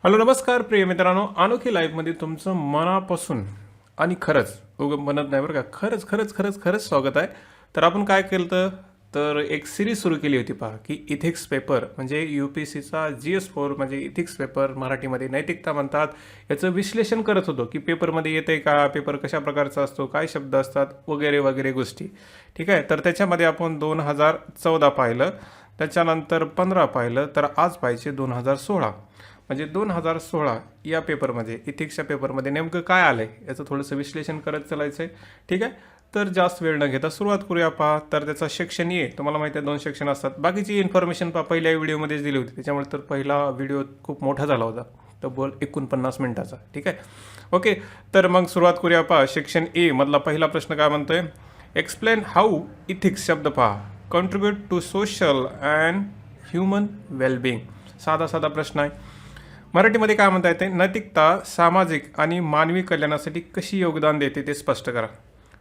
Hello नमस्कार प्रिय मित्रांनो, अनोखी लाईव्हमध्ये तुमचं मनापासून आणि खरंच म्हणत नाही बरं का, खरंच खरंच खरंच खरंच स्वागत आहे. तर आपण काय केलं तर एक सिरीज सुरू केली होती पहा, की इथिक्स पेपर म्हणजे UPSCचा GS4 म्हणजे इथिक्स पेपर, मराठीमध्ये नैतिकता म्हणतात. याचं विश्लेषण करत होतो की पेपरमध्ये येते का, पेपर कशा प्रकारचा असतो, काय शब्द असतात वगैरे वगैरे गोष्टी. ठीक आहे, तर त्याच्यामध्ये आपण 2014 पाहिलं, त्याच्यानंतर 15 पाहिलं, तर आज पाहिजे 2016. म्हणजे 2016 या पेपरमध्ये, इथिक्सच्या पेपरमध्ये नेमकं काय आलं आहे याचं थोडंसं विश्लेषण करत चालायचं आहे. ठीक आहे, तर जास्त वेळ न घेता सुरुवात करूया. पहा, तर त्याचा सेक्शन ए तुम्हाला माहिती आहे 2 सेक्शन असतात. बाकीची इन्फॉर्मेशन पहा पहिल्या व्हिडिओमध्येच दिली होती, त्याच्यामुळे तर पहिला व्हिडिओ खूप मोठा झाला होता, तब्बल 49 मिनिटाचा. ठीक आहे, ओके. तर मग सुरुवात करूया. पहा, सेक्शन ए मधला पहिला प्रश्न काय म्हणतोय, एक्सप्लेन हाऊ इथिक्स शब्द पहा contribute to social and human wellbeing. साधा साधा प्रश्न आहे. मराठीमध्ये काय म्हणता येते, नैतिकता सामाजिक आणि मानवी कल्याणासाठी कशी योगदान देते ते स्पष्ट करा.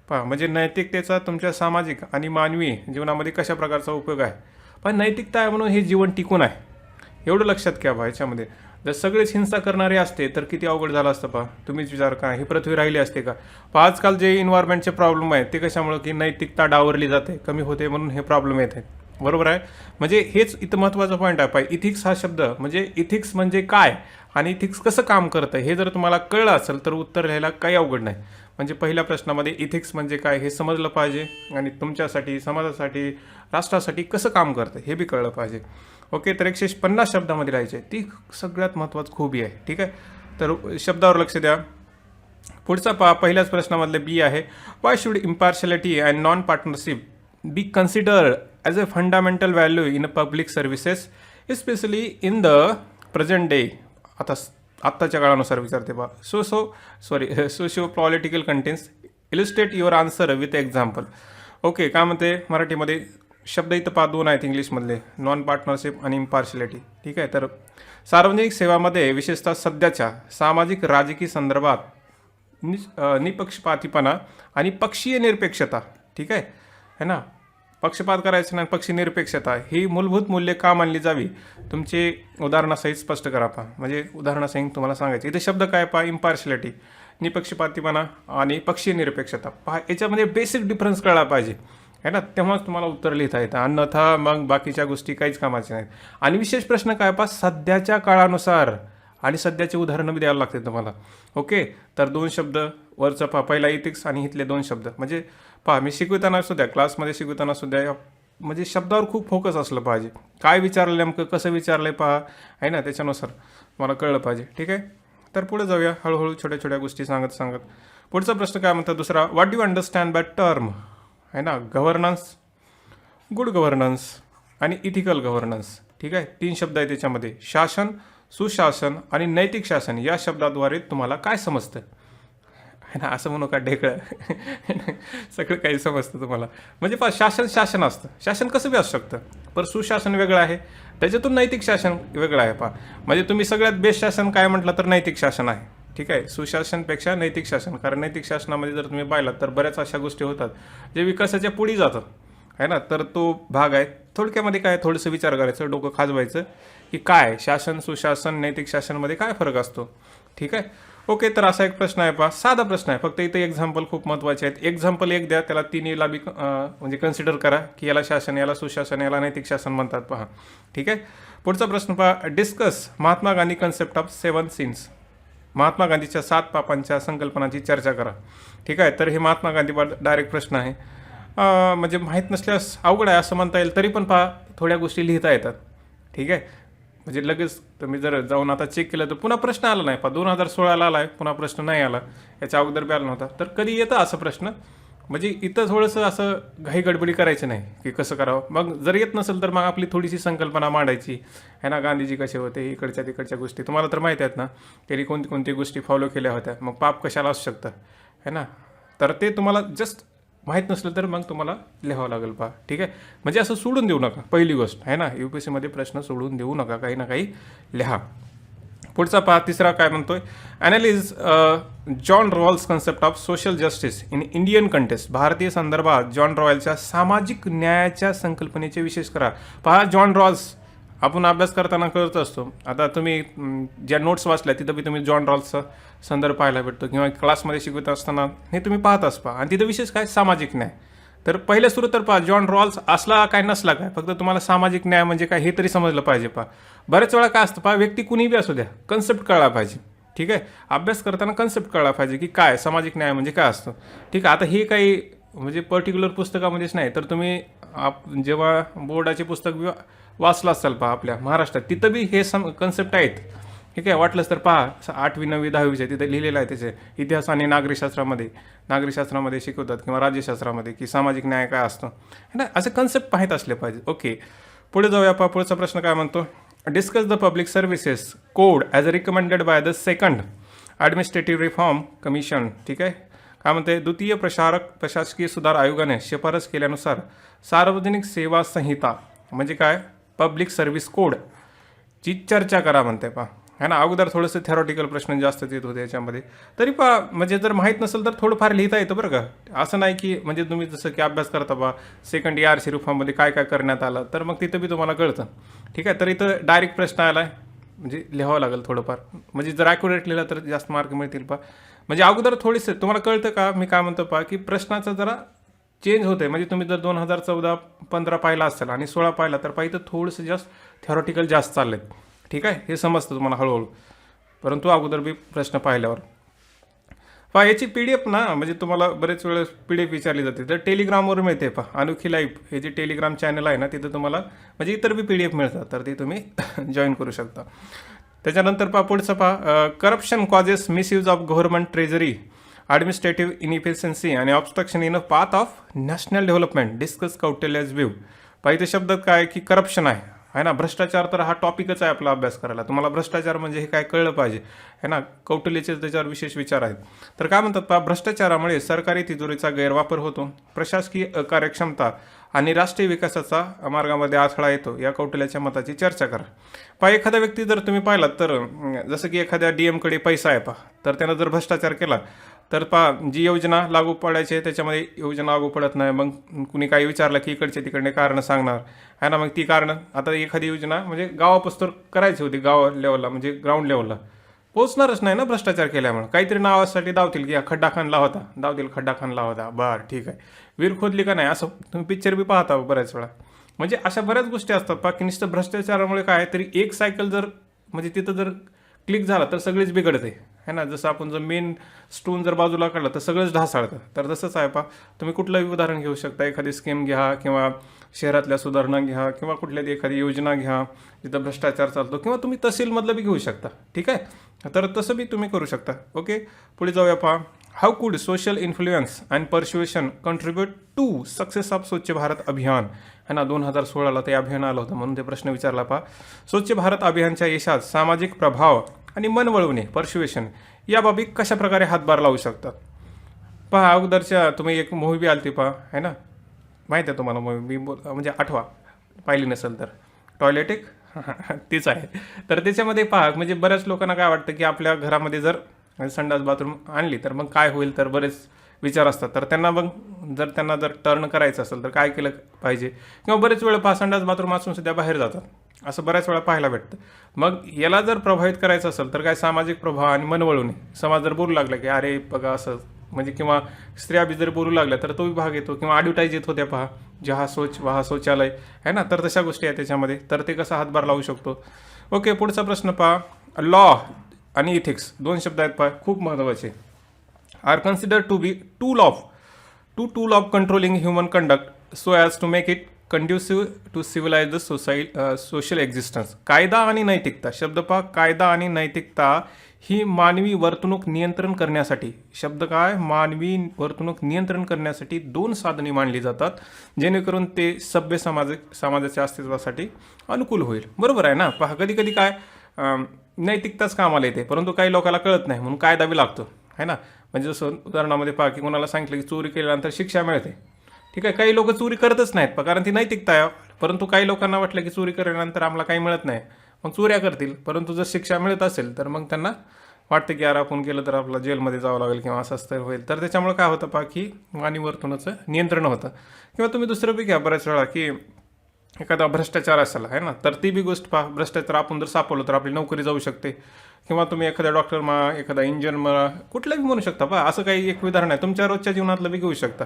पहा, म्हणजे नैतिकतेचा तुमच्या सामाजिक आणि मानवी जीवनामध्ये कशा प्रकारचा उपयोग आहे. पण नैतिकता आहे म्हणून हे जीवन टिकून आहे, एवढं लक्षात घ्या. पहा, याच्यामध्ये जर सगळेच हिंसा करणारे असते तर किती अवघड झालं असतं. पहा, तुम्हीच विचार करा, ही पृथ्वी राहिली असते का. पहा, आजकाल जे इन्व्हायरमेंटचे प्रॉब्लेम आहेत ते कशामुळे, की नैतिकता डावरली जाते, कमी होते, म्हणून हे प्रॉब्लेम येत आहेत. बरोबर आहे. म्हणजे हेच इथं महत्त्वाचा पॉईंट आहे. पाहिजे इथिक्स हा शब्द म्हणजे इथिक्स म्हणजे काय आणि इथिक्स कसं काम करतं हे जर तुम्हाला कळलं असेल तर उत्तर लिहायला काही अवघड नाही. म्हणजे पहिल्या प्रश्नामध्ये इथिक्स म्हणजे काय हे समजलं पाहिजे आणि तुमच्यासाठी, समाजासाठी, राष्ट्रासाठी कसं काम करतं हे बी कळलं पाहिजे. ओके, तर 150 शब्दामध्ये लिहायचे, ती सगळ्यात महत्त्वाची खूबी आहे. ठीक आहे, तर शब्दावर लक्ष द्या. पुढचा पहा, पहिल्याच प्रश्नामधले बी आहे, why should impartiality and non partnership be considered as a fundamental value in a public services especially in the present day. आता आत्ताच्या काळानुसार विचारते बा. Socio political contains, illustrate your answer with example. Okay, काय म्हणते मराठीमध्ये, शब्द इथं पहा 2 आहेत इंग्लिशमधले, नॉन पार्टनरशिप आणि इम्पार्शलिटी. ठीक आहे, तर सार्वजनिक सेवामध्ये विशेषतः सध्याच्या सामाजिक राजकीय संदर्भात निपक्षपातीपणा आणि पक्षीय निरपेक्षता. ठीक आहे ना, पक्षपात करायचं नाही, पक्षी निरपेक्षता ही मूलभूत मूल्ये का मानली जावी, तुमचे उदाहरणासहित स्पष्ट करा. पहा, म्हणजे उदाहरणासहित तुम्हाला सांगायचं. इथे शब्द काय पहा, इम्पार्शलिटी, निपक्षपातीपणा आणि पक्षीय निरपेक्षता. पहा, याच्यामध्ये बेसिक डिफरन्स कळला पाहिजे आहे ना, तेव्हाच तुम्हाला उत्तर लिहिता येतं, अन्यथा मग बाकीच्या गोष्टी काहीच कामाच्या नाहीत. आणि विशेष प्रश्न काय पहा, सध्याच्या काळानुसार आणि सध्याचे उदाहरणं बी द्यायला लागते तुम्हाला. ओके, तर 2 शब्द वरचं पहा, पहिला इथिक्स आणि इथले 2 शब्द. म्हणजे पहा, मी शिकवताना सुद्धा, क्लासमध्ये शिकवताना सुद्धा म्हणजे शब्दावर खूप फोकस असलं पाहिजे. काय विचारलं नेमकं, कसं विचारलं पहा आहे ना, त्याच्यानुसार मला कळलं पाहिजे. ठीक आहे, तर पुढे जाऊया हळूहळू छोट्या छोट्या गोष्टी सांगत सांगत. पुढचा प्रश्न काय म्हणतात दुसरा, what do understand by term आहे ना, गव्हर्नन्स, गुड गव्हर्नन्स आणि इथिकल गव्हर्नन्स. ठीक आहे, 3 शब्द आहेत त्याच्यामध्ये, शासन, सुशासन आणि नैतिक शासन. या शब्दाद्वारे तुम्हाला काय समजतं आहे ना, असं म्हणू का ढेकळं सगळं काही समजतं तुम्हाला. म्हणजे पहा, शासन शासन असतं, शासन कसं बी असू शकतं, पण सुशासन वेगळं आहे, त्याच्यातून नैतिक शासन वेगळं आहे. पहा, म्हणजे तुम्ही सगळ्यात बेस्ट शासन काय म्हटलं तर नैतिक शासन आहे. ठीक आहे, सुशासनपेक्षा नैतिक शासन, कारण नैतिक शासनामध्ये जर तुम्ही पाहिलात तर बऱ्याच अशा गोष्टी होतात जे विकासाच्या पुढे जातं आहे ना, तर तो भाग आहे. थोडक्यामध्ये काय, थोडंसं विचार करायचं, डोकं खाजवायचं की काय शासन, सुशासन, नैतिक शासनमध्ये काय फरक असतो. ठीक आहे, ओके. तर असा एक प्रश्न आहे पहा, साधा प्रश्न आहे, फक्त इथे एक्झाम्पल खूप महत्त्वाचे आहेत. एक्झाम्पल एक द्या, त्याला 3 बी म्हणजे कन्सिडर करा की याला शासन, याला सुशासन, याला नैतिक शासन म्हणतात. पहा, ठीक आहे. पुढचा प्रश्न पहा, discuss Mahatma Gandhi concept of 7 since. Mahatma गांधीच्या 7 पापांच्या संकल्पनाची चर्चा करा. ठीक आहे, तर हे महात्मा गांधी डायरेक्ट प्रश्न आहे. म्हणजे माहीत नसल्यास अवघड आहे असं म्हणता येईल, तरी पण पहा थोड्या गोष्टी लिहिता येतात. ठीक आहे, म्हणजे लगेच तुम्ही जर जाऊन आता चेक केलं तर पुन्हा प्रश्न आला नाही. पहा, 2016ला आला आहे, पुन्हा प्रश्न नाही आला, याच्या अगोदर बी आला नव्हता. तर कधी येतं असं प्रश्न, म्हणजे इथं थोडंसं असं घाई गडबडी करायची नाही की कसं करावं. मग जर येत नसेल तर मग आपली थोडीशी संकल्पना मांडायची आहे ना, गांधीजी कसे होते, इकडच्या तिकडच्या गोष्टी तुम्हाला तर माहिती आहेत ना, त्यांनी कोणती गोष्टी फॉलो केल्या होत्या, मग पाप कशाला असू शकतं आहे ना, तर ते तुम्हाला जस्ट माहीत नसलं तर मग तुम्हाला लिहावं लागेल. पहा, ठीक आहे, म्हणजे असं सोडून देऊ नका, पहिली गोष्ट आहे ना, UPSCमध्ये प्रश्न सोडून देऊ नका, काही ना काही लिहा. पुढचा पहा, तिसरा काय म्हणतोय, analyse John Rawls concept of social justice in Indian context. भारतीय संदर्भात जॉन रॉयलच्या सामाजिक न्यायाच्या संकल्पनेचे विशेष करा. पहा, जॉन रॉल्स आपण अभ्यास करताना करत असतो. आता तुम्ही ज्या नोट्स वाचल्या तिथं बी तुम्ही जॉन रॉल्सचा संदर्भ पाहायला भेटतो किंवा क्लासमध्ये शिकवत असताना हे तुम्ही पाहताच पहा. आणि तिथं विशेष काय सामाजिक न्याय. तर पहिल्या सुरू तर पहा जॉन रॉल्स असला काय नसला काय, फक्त तुम्हाला सामाजिक न्याय म्हणजे काय हे तरी समजलं पाहिजे. पहा बऱ्याच वेळा काय असतं, पहा व्यक्ती कुणी बी असू द्या, कन्सेप्ट कळला पाहिजे. ठीक आहे, अभ्यास करताना कन्सेप्ट कळला पाहिजे की काय सामाजिक न्याय म्हणजे काय असतं. ठीक आहे, आता हे काही म्हणजे पर्टिक्युलर पुस्तकामध्येच नाही, तर तुम्ही जेव्हा बोर्डाचे पुस्तक वाचलं असाल पहा आपल्या महाराष्ट्रात, तिथं बी हे कन्सेप्ट आहेत. ठीक आहे, वाटलंच तर पहा 8वी 9वी 10वीचे तिथे लिहिलेलं आहे त्याचे इतिहास आणि नागरिकशास्त्रामध्ये शिकवतात किंवा राज्यशास्त्रामध्ये की सामाजिक न्याय काय असतो है ना, असे कन्सेप्ट माहीत असले पाहिजे. ओके, पुढे जाऊया. पहा पुढचा प्रश्न काय म्हणतो, discuss the public services code as recommended by the second administrative reform commission. ठीक आहे, काय म्हणते, द्वितीय प्रशासकीय सुधार आयोगाने शिफारस केल्यानुसार सार्वजनिक सेवा संहिता म्हणजे काय पब्लिक सर्व्हिस कोड ची चर्चा करा म्हणते. पहा है ना, अगोदर थोडंसं थेरॉटिकल प्रश्न जास्त येत होते याच्यामध्ये. तरी पहा म्हणजे जर माहीत नसेल तर थोडंफार लिहिता येतं बरं का. असं नाही की म्हणजे तुम्ही जसं की अभ्यास करता बा सेकंड ERC रिफॉर्ममध्ये काय काय करण्यात आलं तर मग तिथं बी तुम्हाला कळतं. ठीक आहे, तर इथं डायरेक्ट प्रश्न आला आहे म्हणजे लिहावं लागेल थोडंफार. म्हणजे जर ॲक्युरेट लिहिलं तर जास्त मार्क मिळतील. पहा म्हणजे अगोदर थोडीसं तुम्हाला कळतं का मी काय म्हणतो. पहा की प्रश्नाचं जरा चेंज होतं आहे. म्हणजे तुम्ही जर 2014-15 पाहिला असेल आणि 16 पाहिला तर पाहिजे थोडंसं जास्त थेरॉटिकल जास्त चाललेत. ठीक आहे, हे समजतं तुम्हाला हळूहळू, परंतु अगोदर बी प्रश्न पाहिल्यावर. पहा याची PDF ना म्हणजे तुम्हाला बरेच वेळेस PDF विचारली जाते तर टेलिग्रामवर मिळते. पहा अनोखी लाईव्ह हे जे टेलिग्राम चॅनल आहे ना तिथं तुम्हाला म्हणजे इतर बी PDF मिळतात तर ते तुम्ही जॉईन करू शकता. त्याच्यानंतर पहा पुढचं पहा, corruption causes misuse of government treasury administrative inefficiency आणि obstruction in a path of national development discuss Kautilya's view. पहा इथे शब्द काय की करप्शन आहे ना, भ्रष्टाचार तर हा टॉपिकच आहे आपला अभ्यास करायला. तुम्हाला भ्रष्टाचार म्हणजे हे काय कळलं पाहिजे है ना, कौटिल्यचे त्याच्यावर विशेष विचार आहेत. तर काय म्हणतात पहा, भ्रष्टाचारामुळे सरकारी तिजोरीचा गैरवापर होतो, प्रशासकीय अकार्यक्षमता आणि राष्ट्रीय विकासाचा मार्गामध्ये अडथळा येतो, या कौटिल्याच्या मताची चर्चा करा. पहा एखादा व्यक्ती जर तुम्ही पाहिलात तर जसं की एखाद्या DM कडे पैसा आहे पहा, तर त्यानं जर भ्रष्टाचार केला तर पहा जी योजना लागू पडायची आहे त्याच्यामध्ये योजना लागू पडत नाही. मग कुणी काही विचारलं की इकडचे तिकडे कारणं सांगणार आहे ना, मग ती कारणं आता एखादी योजना म्हणजे गावापास्तोर करायची होती, गाव लेवलला म्हणजे ग्राउंड लेवलला पोहोचणारच नाही ना भ्रष्टाचार केल्यामुळे. काहीतरी नावासाठी दावतील की खड्डा खाणला होता, खड्डा खाणला होता, बरं ठीक आहे, विहीर खोदली का नाही, असं तुम्ही पिक्चर बी पाहता बऱ्याच वेळा. म्हणजे अशा बऱ्याच गोष्टी असतात पहा की नुसतं भ्रष्टाचारामुळे काय तरी एक सायकल जर म्हणजे तिथं जर क्लिक झाला तर सगळीच बिघडते है ना. जसं आपण जर मेन स्टोन जर बाजूला काढला तर सगळंच ढासाळतं. तर तसंच आहे पहा, तुम्ही कुठलंही उदाहरण घेऊ शकता, एखादी स्कीम घ्या किंवा शहरातल्या सुधारणा घ्या किंवा कुठल्या एखादी योजना घ्या जिथं भ्रष्टाचार चालतो, किंवा तुम्ही तहसीलमधलं बी घेऊ शकता. ठीक आहे, तर तसं बी तुम्ही करू शकता. ओके, पुढे जाऊया. पहा, how could social influence and persuasion contribute to success of Swachh Bharat अभियान है ना. 2016ला ते अभियान आलं होतं म्हणून ते प्रश्न विचारला. पहा, स्वच्छ भारत अभियानच्या यशात सामाजिक प्रभाव आणि मन वळवणे पर्च्युएशन या बाबी कशा प्रकारे हातभार लावू शकतात. पहा अगोदरच्या तुम्ही एक मूवी बी आलती पहा है ना, माहीत आहे तुम्हाला मूवी, मी म्हणजे आठवा पाहिली नसेल तर टॉयलेट एक तीच आहे. तर त्याच्यामध्ये पहा म्हणजे बऱ्याच लोकांना काय वाटतं की आपल्या घरामध्ये जर संडास बाथरूम आणली तर मग काय होईल, तर बरेच विचार असतात. तर त्यांना मग त्यांना जर टर्न करायचं असेल तर काय केलं पाहिजे, किंवा बरेच वेळ पहा संडास बाथरूम असून सुद्धा बाहेर जातात, असं बऱ्याच वेळा पाहायला भेटतं. मग याला जर प्रभावित करायचं असेल तर काय सामाजिक प्रभाव आणि मन वळवणे. समाज जर बोलू लागला की अरे बघा असं म्हणजे, किंवा स्त्रिया बी जर बोलू लागल्या तर तोही भाग येतो, किंवा ॲडव्हर्टाईज येत होत्या पहा जहा सोच वहा शौचालय है ना. तर तशा गोष्टी आहेत त्याच्यामध्ये, तर ते कसा हातभार लावू शकतो. ओके, पुढचा प्रश्न पहा, लॉ आणि इथिक्स 2 शब्द आहेत पहा, खूप महत्त्वाचे. Are consider to be tool of controlling human conduct so as to make it conducive to civilize the social existence. कायदा आणि नैतिकता शब्द पहा, कायदा आणि नैतिकता ही मानवी वर्तणूक नियंत्रण करण्यासाठी, शब्द काय, मानवी वर्तणूक नियंत्रण करण्यासाठी 2 साधने मांडली जातात जेणेकरून ते सभ्य समाजाच्या अस्तित्वासाठी अनुकूल होईल. बरोबर आहे ना. पहा कधी कधी काय नैतिकताच कामाला येते, परंतु काही लोकांना कळत नाही म्हणून कायदा बी लागतो है ना. म्हणजे जसं उदाहरणामध्ये पहा की कोणाला सांगितलं की चोरी केल्यानंतर शिक्षा मिळते. ठीक आहे, काही लोक चोरी करतच नाहीत कारण ती नैतिकता आहे. परंतु काही लोकांना वाटलं की चोरी केल्यानंतर आम्हाला काही मिळत नाही, मग चोऱ्या करतील. परंतु जर शिक्षा मिळत असेल तर मग त्यांना वाटतं की यार आपण केलं तर आपला जेलमध्ये जावं लागेल किंवा असं होईल. तर त्याच्यामुळे काय होतं पहा की मानवी वर्तनाचं नियंत्रण होतं. किंवा तुम्ही दुसरं बी घ्या बऱ्याच वेळा की एखादा भ्रष्टाचार असेल आहे ना, तर ती बी गोष्ट पहा. भ्रष्टाचार आपण जर सापडलो तर आपली नोकरी जाऊ शकते. किंवा तुम्ही एखादा डॉक्टर म्हणा, एखादा इंजिनियर म्हणा, कुठलंही म्हणू शकता पहा. असं काही एक उदाहरण आहे, तुमच्या रोजच्या जीवनातलं बी घेऊ शकता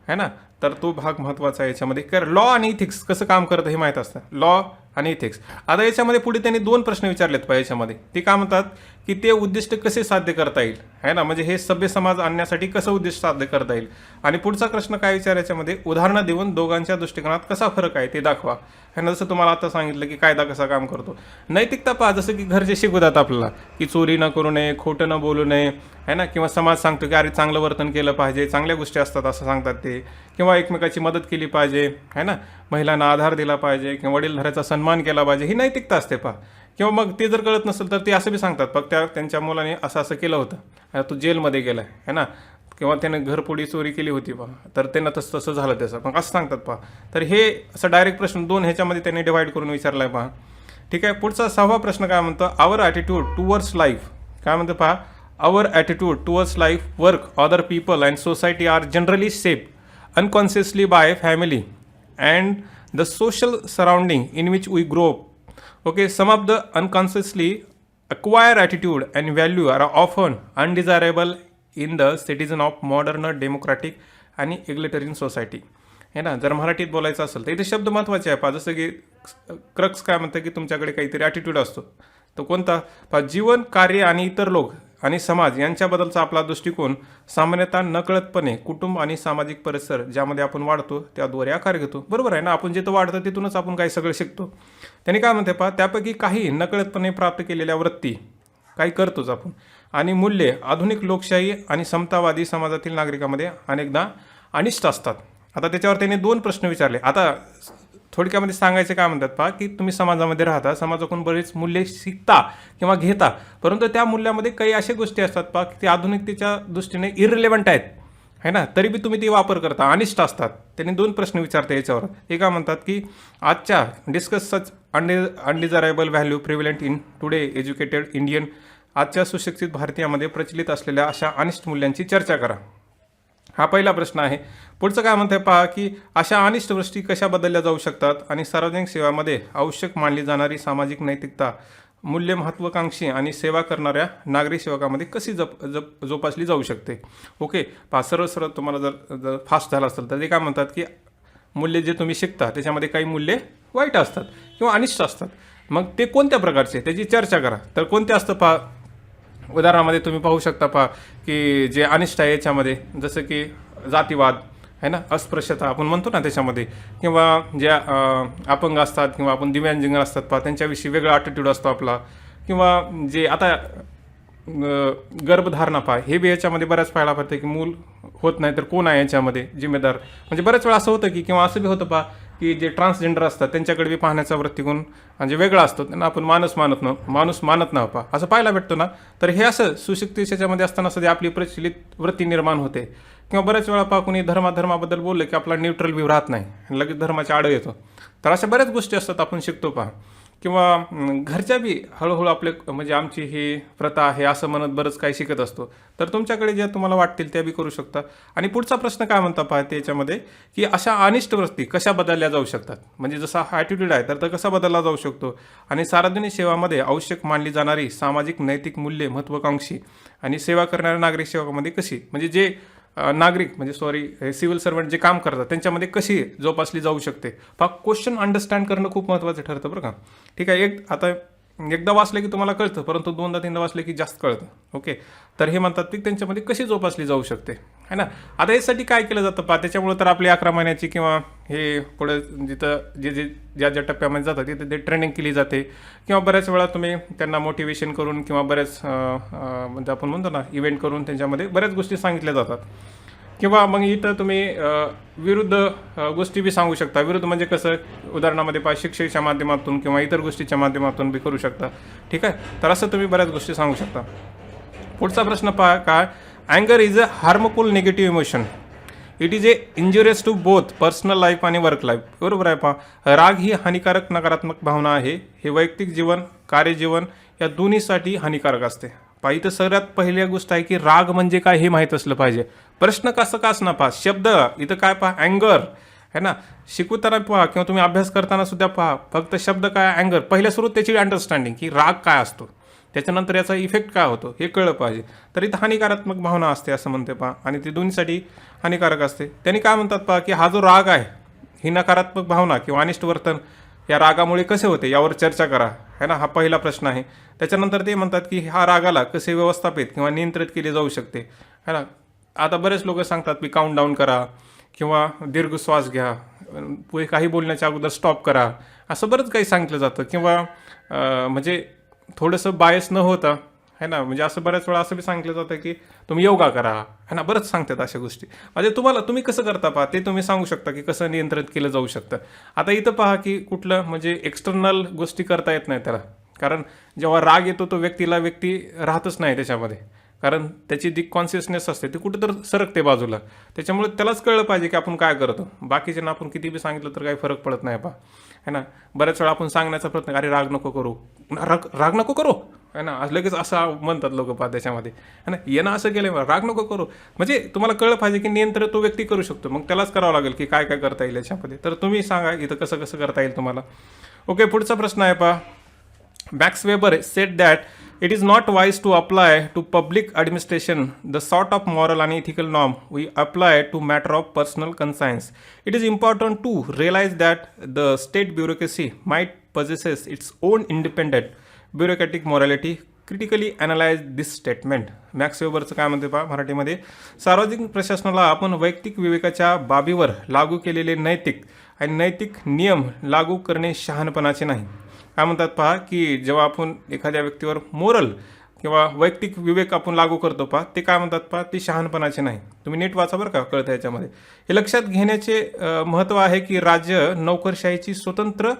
है ना. तर तो भाग महत्त्वाचा आहे याच्यामध्ये. कारण लॉ आणि इथिक्स कसं काम करतं हे माहीत असतं. लॉ आणि इथिक्स. आता याच्यामध्ये पुढे त्यांनी 2 प्रश्न विचारलेत पहा याच्यामध्ये. ते काय म्हणतात की ते उद्दिष्ट कसे साध्य करता येईल है ना, म्हणजे हे सभ्य समाज आणण्यासाठी कसं उद्दिष्ट साध्य करता येईल. आणि पुढचा प्रश्न काय विचारायच्यामध्ये, उदाहरणं देऊन दोघांच्या दृष्टिकोनात कसा फरक आहे ते दाखवा है ना. जसं तुम्हाला आता सांगितलं की कायदा कसा काम करतो. नैतिकता पहा, जसं की घरचे शिकवतात आपल्याला की चोरी न करू नये, खोटं न बोलू नये है ना. किंवा समाज सांगतो की अरे चांगलं वर्तन केलं पाहिजे, चांगल्या गोष्टी असतात असं सांगतात ते. किंवा एकमेकाची मदत केली पाहिजे है ना, महिलांना आधार दिला पाहिजे, किंवा वडीलधाऱ्याचा सन्मान केला पाहिजे, ही नैतिकता असते पहा. किंवा मग ते जर कळत नसेल तर ते असं बी सांगतात, फक्त त्यांच्या मुलाने असं असं केलं होतं, तो जेलमध्ये गेला है ना, किंवा त्याने घरपोडी चोरी केली होती पहा, तर त्यांना तसं तसं झालं त्याचं, मग असं सांगतात पहा. तर हे असं डायरेक्ट प्रश्न 2 ह्याच्यामध्ये त्यांनी डिवाइड करून विचारला आहे पहा. ठीक आहे. पुढचा 6वा प्रश्न काय म्हणतो, आवर ॲटिट्यूड टुवर्ड्स लाईफ. काय म्हणतो पहा, our attitude towards life, work, other people and society are generally shape unconsciously by family and the social surrounding in which we grow up. Okay, some of the unconsciously acquired attitude and value are often undesirable in the citizen of modern democratic आणि egalitarian society. है ना. जर मराठीत बोलायचं असेल तर इथे शब्द महत्त्वाचे आहे पहा. जसं की क्रक्स काय म्हणतं की तुमच्याकडे काहीतरी ॲटिट्यूड असतो, तो कोणता पहा, जीवन, कार्य आणि इतर लोक आणि समाज यांच्याबद्दलचा आपला दृष्टिकोन सामान्यतः नकळतपणे कुटुंब आणि सामाजिक परिसर ज्यामध्ये आपण वाढतो त्याद्वारे आकार घेतो. बरोबर आहे ना. आपण जिथं वाढतो तिथूनच आपण काही सगळं शिकतो. त्यांनी काय म्हणते पहा, त्यापैकी काही नकळतपणे प्राप्त केलेल्या वृत्ती काही करतोच आपण, आणि मूल्ये आधुनिक लोकशाही आणि समतावादी समाजातील नागरिकांमध्ये अनेकदा अनिष्ट असतात. आता त्याच्यावर त्यांनी 2 प्रश्न विचारले. आता थोडक्यामध्ये सांगायचे काय म्हणतात पहा, की तुम्ही समाजामध्ये राहता, समाजाकडून बरेच मूल्ये शिकता किंवा घेता, परंतु त्या मूल्यामध्ये काही अशा गोष्टी असतात पहा की ते आधुनिकतेच्या दृष्टीने इररिलेव्हंट आहेत है ना, तरी बी तुम्ही ते वापर करता, अनिष्ट असतात. त्यांनी 2 प्रश्न विचारता याच्यावर. ते काय म्हणतात की आजच्या discuss such undesirable value prevalent in today educated Indian. आजच्या सुशिक्षित भारतीयामध्ये प्रचलित असलेल्या अशा अनिष्ट मूल्यांची चर्चा करा. हा पहिला प्रश्न आहे. पुढचं काय म्हणते पहा, की अशा अनिष्ट गोष्टी कशा बदलल्या जाऊ शकतात आणि सार्वजनिक सेवामध्ये आवश्यक मानली जाणारी सामाजिक नैतिकता मूल्य महत्त्वाकांक्षी आणि सेवा करणाऱ्या नागरी सेवकामध्ये कशी जोपासली जाऊ शकते. ओके पहा, सरळ तुम्हाला जर फास्ट झालं असेल तर ते काय म्हणतात की मूल्य जे तुम्ही शिकता त्याच्यामध्ये काही मूल्ये वाईट असतात किंवा अनिष्ट असतात. मग ते कोणत्या प्रकारचे त्याची चर्चा करा. तर कोणते असतं पहा, उदाहरणामध्ये तुम्ही पाहू शकता पहा की जे अनिष्ट आहे याच्यामध्ये जसं की जातीवाद है ना, अस्पृश्यता आपण म्हणतो ना त्याच्यामध्ये, किंवा ज्या अपंग असतात किंवा आपण दिव्यांग असतात पहा त्यांच्याविषयी वेगळा ॲटिट्यूड असतो आपला. किंवा जे आता गर्भधारणा पहा, हे बी याच्यामध्ये बऱ्याच पाहायला पडतं की मूल होत नाही तर कोण आहे याच्यामध्ये जिम्मेदार. म्हणजे बऱ्याच वेळा असं होतं की, किंवा असं बी होतं पहा की जे ट्रान्सजेंडर असतात त्यांच्याकडे बी पाहण्याचा वृत्तिकोन म्हणजे वेगळा असतो, त्यांना आपण माणूस मानत नाही पहा, असं पाहायला भेटतो ना. तर हे असं सुशिक्षित याच्यामध्ये असताना सध्या आपली प्रचलित वृत्ती निर्माण होते. किंवा बऱ्याच वेळा पहा कोणी धर्माबद्दल बोललं की आपला न्यूट्रल व्ह्यू राहत नाही, लगेच धर्माच्या आड येतो. तर अशा बऱ्याच गोष्टी असतात आपण शिकतो पहा. किंवा घरच्या बी हळूहळू आपले म्हणजे आमची ही प्रथा आहे असं म्हणत बरंच काही शिकत असतो. तर तुमच्याकडे ज्या तुम्हाला वाटतील त्या बी करू शकता. आणि पुढचा प्रश्न काय म्हणता पहा त्याच्यामध्ये, की अशा अनिष्ट वृत्ती कशा बदलल्या जाऊ शकतात, म्हणजे जसा हा ॲटिट्यूड आहे तर कसा बदलला जाऊ शकतो. आणि सार्वजनिक सेवामध्ये आवश्यक मानली जाणारी सामाजिक नैतिक मूल्ये महत्त्वाकांक्षी आणि सेवा करणाऱ्या नागरिक सेवकामध्ये कशी, म्हणजे जे नागरिक म्हणजे सिव्हिल सर्वंट जे काम करतात त्यांच्यामध्ये कशी जोपासली जाऊ शकते. पहा, क्वेश्चन अंडरस्टँड करणं खूप महत्त्वाचं ठरतं बरं का. ठीक आहे. आता एकदा वाचलं की तुम्हाला कळतं, परंतु 2दा-3दा वाचलं की जास्त कळतं. ओके, तर हे म्हणतात की त्यांच्यामध्ये कशी जोपासली जाऊ शकते है ना. आता यासाठी काय केलं जातं पहा, त्याच्यामुळे तर आपली 11 महिन्याची किंवा हे पुढे जिथं ज्या टप्प्यामध्ये जातात तिथे ते ट्रेनिंग केली जाते. किंवा बऱ्याच वेळा तुम्ही त्यांना मोटिवेशन करून किंवा बऱ्याच म्हणजे आपण म्हणतो ना इव्हेंट करून त्यांच्यामध्ये बऱ्याच गोष्टी सांगितल्या जातात. किंवा मग इथं तुम्ही विरुद्ध गोष्टी बी सांगू शकता. विरुद्ध म्हणजे कसं, उदाहरणामध्ये पहा शिक्षेच्या माध्यमातून किंवा इतर गोष्टीच्या माध्यमातून बी करू शकता. ठीक आहे. तर असं तुम्ही बऱ्याच गोष्टी सांगू शकता. पुढचा प्रश्न पहा काय, अँगर is a harmful negative emotion. It is injurious to both personal life आणि वर्क लाईफ. बरोबर आहे पहा, राग ही हानिकारक नकारात्मक भावना आहे. हे वैयक्तिक जीवन, कार्यजीवन या दोन्हीसाठी हानिकारक असते. पहा, इथं सगळ्यात पहिली गोष्ट आहे की राग म्हणजे काय हे माहीत असलं पाहिजे. प्रश्न कसं का असणार पहा, शब्द इथं काय पहा, अँगर है ना. शिकवताना पहा किंवा तुम्ही अभ्यास करताना सुद्धा पहा, फक्त शब्द काय, अँगर, पहिल्या सुरू त्याची अंडरस्टँडिंग की राग काय असतो, त्याच्यानंतर याचा इफेक्ट काय होतो हे कळलं पाहिजे. तर इथं हानिकारक भावना असते असं म्हणते पहा, आणि ती दोन्हीसाठी हानिकारक असते. त्यांनी काय म्हणतात पहा की हा जो राग आहे, ही नकारात्मक भावना किंवा अनिष्ट वर्तन या रागामुळे कसे होते यावर चर्चा करा, है ना. हा पहिला प्रश्न आहे. त्याच्यानंतर ते म्हणतात की हा रागाला कसे व्यवस्थापित किंवा नियंत्रित केले जाऊ शकते, है ना. आता बरेच लोक सांगतात की काउंट डाऊन करा किंवा दीर्घ श्वास घ्या, पुढे काही बोलण्याच्या अगोदर स्टॉप करा, असं बरंच काही सांगितलं जातं. किंवा म्हणजे थोडंसं बायस न होता, है ना, म्हणजे असं बऱ्याच वेळा असं बी सांगितलं जातं की तुम्ही योगा करा, है ना, बरंच सांगतात अशा गोष्टी. म्हणजे तुम्ही कसं करता पहा, ते तुम्ही सांगू शकता की कसं नियंत्रित केलं जाऊ शकतं. आता इथं पहा की कुठलं म्हणजे एक्सटर्नल गोष्टी करता येत नाही त्याला, कारण जेव्हा राग येतो तो व्यक्ती राहतच नाही त्याच्यामध्ये, कारण त्याची जी कॉन्शियसनेस असते ती कुठं तर सरकते बाजूला. त्याच्यामुळे त्यालाच कळलं पाहिजे की आपण काय करतो. बाकीच्यांना आपण किती बी सांगितलं तर काही फरक पडत नाही पहा, है ना. बऱ्याच वेळा आपण सांगण्याचा प्रयत्न, अरे राग नको करू, राग नको करू, है ना, लगेच असं म्हणतात लोक पहा त्याच्यामध्ये, है ना. येणं असं केलं, राग नको करू, म्हणजे तुम्हाला कळलं पाहिजे की नियंत्रण तो व्यक्ती करू शकतो. मग त्यालाच करावं लागेल की काय काय करता येईल याच्यामध्ये. तर तुम्ही सांगा इथं कसं कसं करता येईल तुम्हाला. ओके, पुढचा प्रश्न आहे पहा. Max Weber said that it is not wise to apply to public administration the sort of moral and ethical norm we apply to matter of personal conscience. It is important to realize that the state bureaucracy might possesses its own independent bureaucratic morality. Critically analyse this statement. Max वेबरचं काय म्हणते पहा मराठीमध्ये, सार्वजनिक प्रशासनाला आपण वैयक्तिक विवेकाच्या बाबीवर लागू केलेले नैतिक नियम लागू करणे शहाणपणाचे नाही. काय म्हणतात पहा की जेव्हा आपण एखाद्या व्यक्तीवर मोरल किंवा वैयक्तिक विवेक आपण लागू करतो पहा, ते काय म्हणतात पहा, ते शहाणपणाचे नाही. तुम्ही नीट वाचा बरं का, कळतं याच्यामध्ये. हे लक्षात घेण्याचे महत्त्व आहे की राज्य नोकरशाहीची स्वतंत्र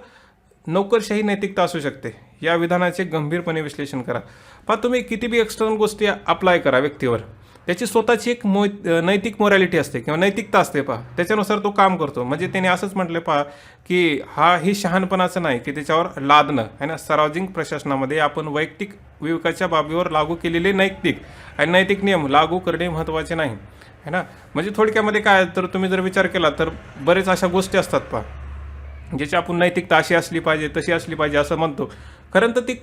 नोकरशाही नैतिकता असू शकते. या विधानाचे गंभीरपणे विश्लेषण करा. पहा, तुम्ही किती बी एक्सटर्नल गोष्टी अप्लाय करा व्यक्तीवर, त्याची स्वतःची एक नैतिक मोरॅलिटी असते किंवा नैतिकता असते पहा, त्याच्यानुसार तो काम करतो. म्हणजे त्याने असंच म्हटलं पहा की ही शहाणपणाचं नाही की त्याच्यावर लादणं, आहे ना. सार्वजनिक प्रशासनामध्ये आपण वैयक्तिक विवेकाच्या बाबीवर लागू केलेले नैतिक नियम लागू करणे महत्त्वाचे नाही, है ना. म्हणजे थोडक्यामध्ये काय, तर तुम्ही जर विचार केला तर बरेच अशा गोष्टी असतात पहा ज्याची आपण नैतिकता अशी असली पाहिजे तशी असली पाहिजे असं म्हणतो, खरं तर ती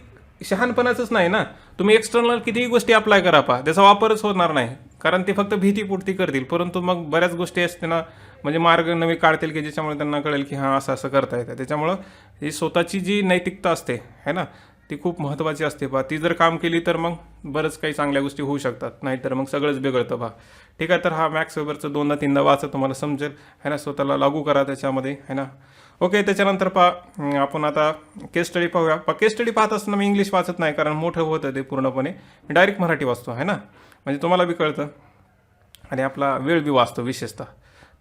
शहाणपणाचंच नाही ना. तुम्ही एक्सटर्नल कितीही गोष्टी अप्लाय करा पहा, त्याचा वापरच होणार नाही, कारण ते फक्त भीतीपुरती करतील. परंतु मग बऱ्याच गोष्टी असते ना, म्हणजे मार्ग नवे काढतील की ज्याच्यामुळे त्यांना कळेल की हां असं करता येतं. त्याच्यामुळं ही स्वतःची जी नैतिकता असते, है ना, ती खूप महत्त्वाची असते पहा. ती जर काम केली तर मग बरंच काही चांगल्या गोष्टी होऊ शकतात, नाहीतर मग सगळंच बिघडतं पहा. ठीक आहे, तर हा मॅक्स वेबरचं 2दा-3दा वाचा, तुम्हाला समजेल, है ना. स्वतःला लागू करा त्याच्यामध्ये, है ना. ओके, त्याच्यानंतर पहा आपण आता केस स्टडी पाहूया. केस स्टडी पाहत असताना मी इंग्लिश वाचत नाही, कारण मोठं होतं ते पूर्णपणे. मी डायरेक्ट मराठी वाचतो, है ना, म्हणजे तुम्हाला बी कळतं आणि आपला वेळ बी वाचतो विशेषतः.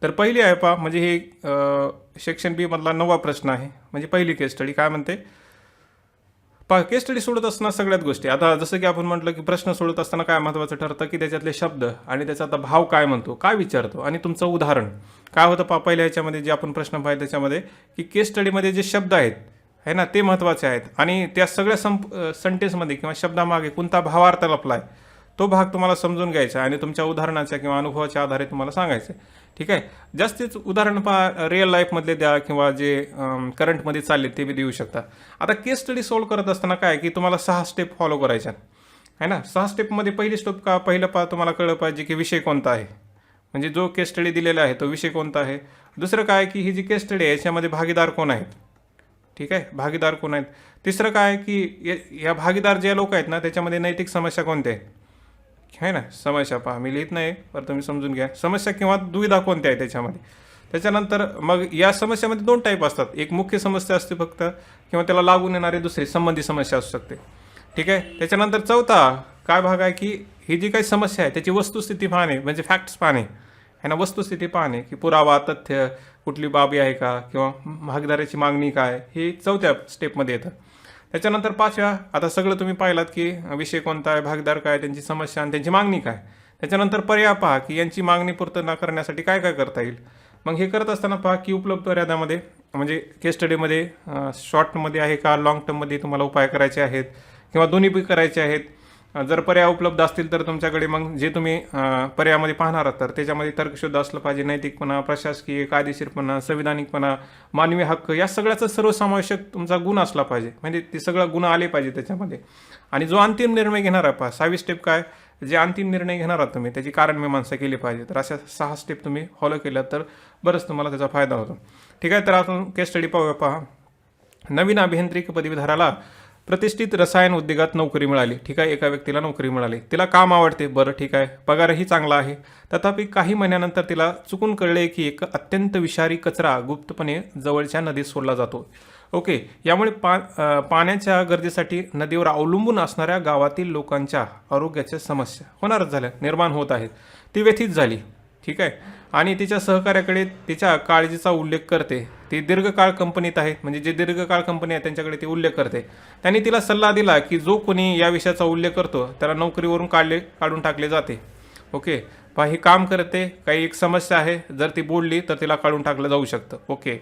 तर पहिली आहे पहा, म्हणजे हे सेक्शन बी मधला 9वा प्रश्न आहे. म्हणजे पहिली केस स्टडी काय म्हणते पहा. केस स्टडी सोडत असताना सगळ्यात गोष्टी, आता जसं की आपण म्हटलं की प्रश्न सोडत असताना काय महत्त्वाचं ठरतं की त्याच्यातले शब्द आणि त्याचा आता भाव काय म्हणतो, काय विचारतो, आणि तुमचं उदाहरण काय होतं पहा. पहिल्या ह्याच्यामध्ये जे आपण प्रश्न पाहिले त्याच्यामध्ये की केस स्टडीमध्ये जे शब्द आहेत, है ना, ते महत्त्वाचे आहेत, आणि त्या सगळ्या सेंटेन्समध्ये किंवा शब्दामागे कोणता भावार्थ लपलाय तो भाग तुम्हाला समजून घ्यायचा आणि तुमच्या उदाहरणाच्या किंवा अनुभवाच्या आधारे तुम्हाला सांगायचं. ठीक आहे, जास्तीच उदाहरण पहा रिअल लाईफमधले द्या किंवा जे करंटमध्ये चालले ते बी देऊ शकता. आता केस स्टडी सॉल्व्ह करत असताना काय की तुम्हाला 6 स्टेप फॉलो करायच्या, है ना. 6 स्टेपमध्ये पहिली स्टेप पहिलं पहा, तुम्हाला कळलं पाहिजे की विषय कोणता आहे, म्हणजे जो केस स्टडी दिलेला आहे तो विषय कोणता आहे. दुसरं काय की ही जी केस स्टडी आहे याच्यामध्ये भागीदार कोण आहेत, ठीक आहे, भागीदार कोण आहेत. तिसरं काय की या भागीदार जे लोक आहेत ना त्याच्यामध्ये नैतिक समस्या कोणत्या आहेत, आहे ना. समस्या पहा, मी लिहित नाही पण तुम्ही समजून घ्या. समस्या किंवा दुविधा कोणत्या आहे त्याच्यामध्ये. त्याच्यानंतर मग या समस्यामध्ये 2 टाईप असतात, एक मुख्य समस्या असते फक्त, किंवा त्याला लागून येणारी दुसरी संबंधी समस्या असू शकते. ठीक आहे, त्याच्यानंतर चौथा काय भाग आहे की ही जी काही समस्या आहे त्याची वस्तुस्थिती पाहणे, म्हणजे फॅक्ट्स पाहणे, है ना. वस्तुस्थिती पाहणे की पुरावा, तथ्य, कुठली बाबी आहे का, किंवा भागीदाराची मागणी काय, हे चौथ्या स्टेपमध्ये येतं. त्याच्यानंतर 5व्या, आता सगळं तुम्ही पाहिलात की विषय कोणता आहे, भागीदार काय, त्यांची समस्या आणि त्यांची मागणी काय. त्याच्यानंतर पर्याय पहा की यांची मागणी पूर्ण करण्यासाठी काय काय करता येईल. मग हे करत असताना पहा की उपलब्ध पर्यायामध्ये, म्हणजे केस स्टडीमध्ये शॉर्टमध्ये आहे का लॉंग टर्ममध्ये तुम्हाला उपाय करायचे आहेत किंवा दोन्ही बी करायचे आहेत. जर पर्याय उपलब्ध असतील तर तुमच्याकडे मग जे तुम्ही पर्यायामध्ये पाहणार आहात तर त्याच्यामध्ये तर्कशुद्ध असलं पाहिजे, नैतिकपणा, प्रशासकीय, कायदेशीरपणा, संविधानिकपणा, मानवी हक्क या सगळ्याचा सर्वसमावेशक तुमचा गुण असला पाहिजे, म्हणजे ते सगळं गुण आले पाहिजे त्याच्यामध्ये. आणि जो अंतिम निर्णय घेणार आहे 6वी स्टेप काय, जे अंतिम निर्णय घेणार आहात तुम्ही त्याची कारणमीमांसा केली पाहिजे. तर अशा 6 स्टेप तुम्ही फॉलो केल्या तर बरंच तुम्हाला त्याचा फायदा होतो. ठीक आहे, तर आपण केस स्टडी पाहूया. पहा, नवीन अभियांत्रिकी पदवीधराला प्रतिष्ठित रसायन उद्योगात नोकरी मिळाली. ठीक आहे, एका व्यक्तीला नोकरी मिळाली, तिला काम आवडते, बरं ठीक आहे, पगारही चांगला आहे. तथापि काही महिन्यानंतर तिला चुकून कळले की एक अत्यंत विषारी कचरा गुप्तपणे जवळच्या नदीत सोडला जातो. ओके, यामुळे पाण्याच्या गरजेसाठी नदीवर अवलंबून असणाऱ्या गावातील लोकांच्या आरोग्याच्या समस्या होणारच झाल्या, निर्माण होत आहेत. ती व्यथित झाली. ठीक आहे, आणि तिच्या सहकार्याकडे तिच्या काळजीचा उल्लेख करते. ती दीर्घकाळ कंपनीत आहे, म्हणजे जे दीर्घकाळ कंपनी आहे त्यांच्याकडे ती उल्लेख करते. त्यांनी तिला सल्ला दिला की जो कोणी या विषयाचा उल्लेख करतो त्याला नोकरीवरून काढून टाकले जाते. ओके, पहा, ही काम करते, काही एक समस्या आहे, जर ती बोलली तर तिला काढून टाकलं जाऊ शकतं. ओके,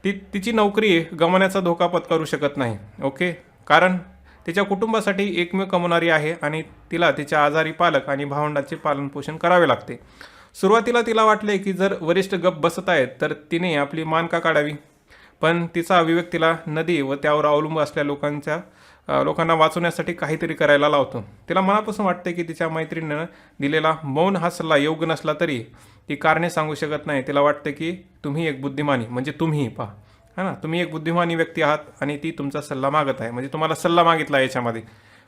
तिची नोकरी गमावण्याचा धोका पत्करू शकत नाही. ओके, कारण तिच्या कुटुंबासाठी एकमेव कमवणारी आहे आणि तिला तिच्या आजारी पालक आणि भावंडाचे पालनपोषण करावे लागते. सुरुवातीला तिला वाटले की जर वरिष्ठ गप्प बसत आहेत तर तिने आपली मान का काढावी, पण तिचा विवेक तिला नदी व त्यावर अवलंबून असलेल्या लोकांना वाचवण्यासाठी काहीतरी करायला लावतो. तिला मनापासून वाटते की तिच्या मैत्रिणीनं दिलेला मौन हा सल्ला योग्य नसला तरी ती कारणे सांगू शकत नाही. तिला वाटते की तुम्ही एक बुद्धिमानी, म्हणजे तुम्ही पहा, है ना, तुम्ही एक बुद्धिमानी व्यक्ती आहात आणि ती तुमचा सल्ला मागत आहे, म्हणजे तुम्हाला सल्ला मागितला याच्यामध्ये.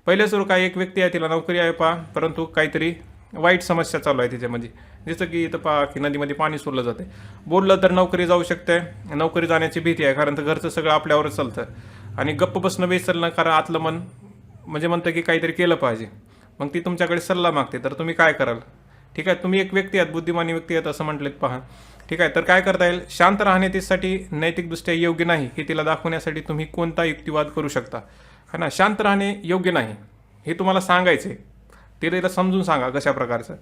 पहिले सुरू काय, एक व्यक्ती आहे, तिला नोकरी आहे पहा, परंतु काहीतरी वाईट समस्या चालू आहे तिच्यामध्ये. जसं की इथं पहा की नदीमध्ये पाणी सोडलं जाते, बोललं तर नोकरी जाऊ शकते, नोकरी जाण्याची भीती आहे, कारण तर घरचं सगळं आपल्यावरच चालतं. आणि गप्प बसणं बेचलणं, कारण आतलं मन म्हणजे म्हणतं की काहीतरी केलं पाहिजे. मग ती तुमच्याकडे सल्ला मागते, तर तुम्ही काय कराल? ठीक आहे, तुम्ही एक व्यक्ती आहात, बुद्धिमानी व्यक्ती आहेत असं म्हटलेत पहा. ठीक आहे, तर काय करता येईल, शांत राहणे तिच्यासाठी नैतिकदृष्ट्या योग्य नाही हे तिला दाखवण्यासाठी तुम्ही कोणता युक्तिवाद करू शकता, है ना. शांत राहणे योग्य नाही हे तुम्हाला सांगायचे, तिला समजून सांगा कशा प्रकारचं.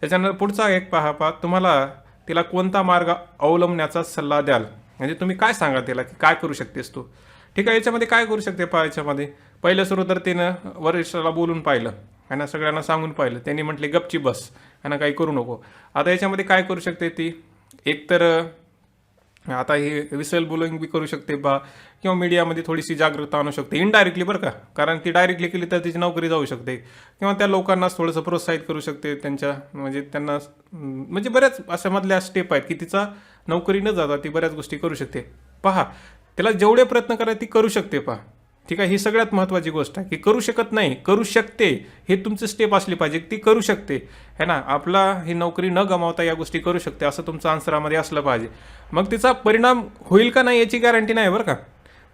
त्याच्यानंतर पुढचा एक पहा, तुम्हाला तिला कोणता मार्ग अवलंबण्याचा सल्ला द्याल, म्हणजे तुम्ही काय सांगा तिला की काय करू शकतेस तू. ठीक आहे, याच्यामध्ये काय करू शकते पहा, याच्यामध्ये पहिलं सुरू तर तिनं वरिष्ठाला बोलून पाहिलं, है ना, सगळ्यांना सांगून पाहिलं, त्यांनी म्हटले गपची बस, है ना, काही करू नको. आता याच्यामध्ये काय करू शकते ती, एकतर आता हे विसल बोलिंग बी करू शकते बा, किंवा मीडियामध्ये थोडीशी जागरूकता आणू शकते इनडायरेक्टली, बरं का, कारण ती डायरेक्टली केली तर तिची नोकरी जाऊ शकते. किंवा त्या लोकांनाच थोडंसं प्रोत्साहित करू शकते, त्यांच्या म्हणजे त्यांना म्हणजे बऱ्याच अशा मधल्या स्टेप आहेत की तिचा नोकरी न जाता ती बऱ्याच गोष्टी करू शकते. पहा, तिला जेवढे प्रयत्न करायचे ती करू शकते पहा. ठीक आहे, ही सगळ्यात महत्त्वाची गोष्ट आहे की करू शकत नाही, करू शकते, हे तुमचं स्टेप असली पाहिजे, ती करू शकते, है ना. आपला ही नोकरी न गमावता या गोष्टी करू शकते असं तुमचं आन्सरामध्ये असलं पाहिजे. मग तिचा परिणाम होईल का नाही याची गॅरंटी नाही, बरं का.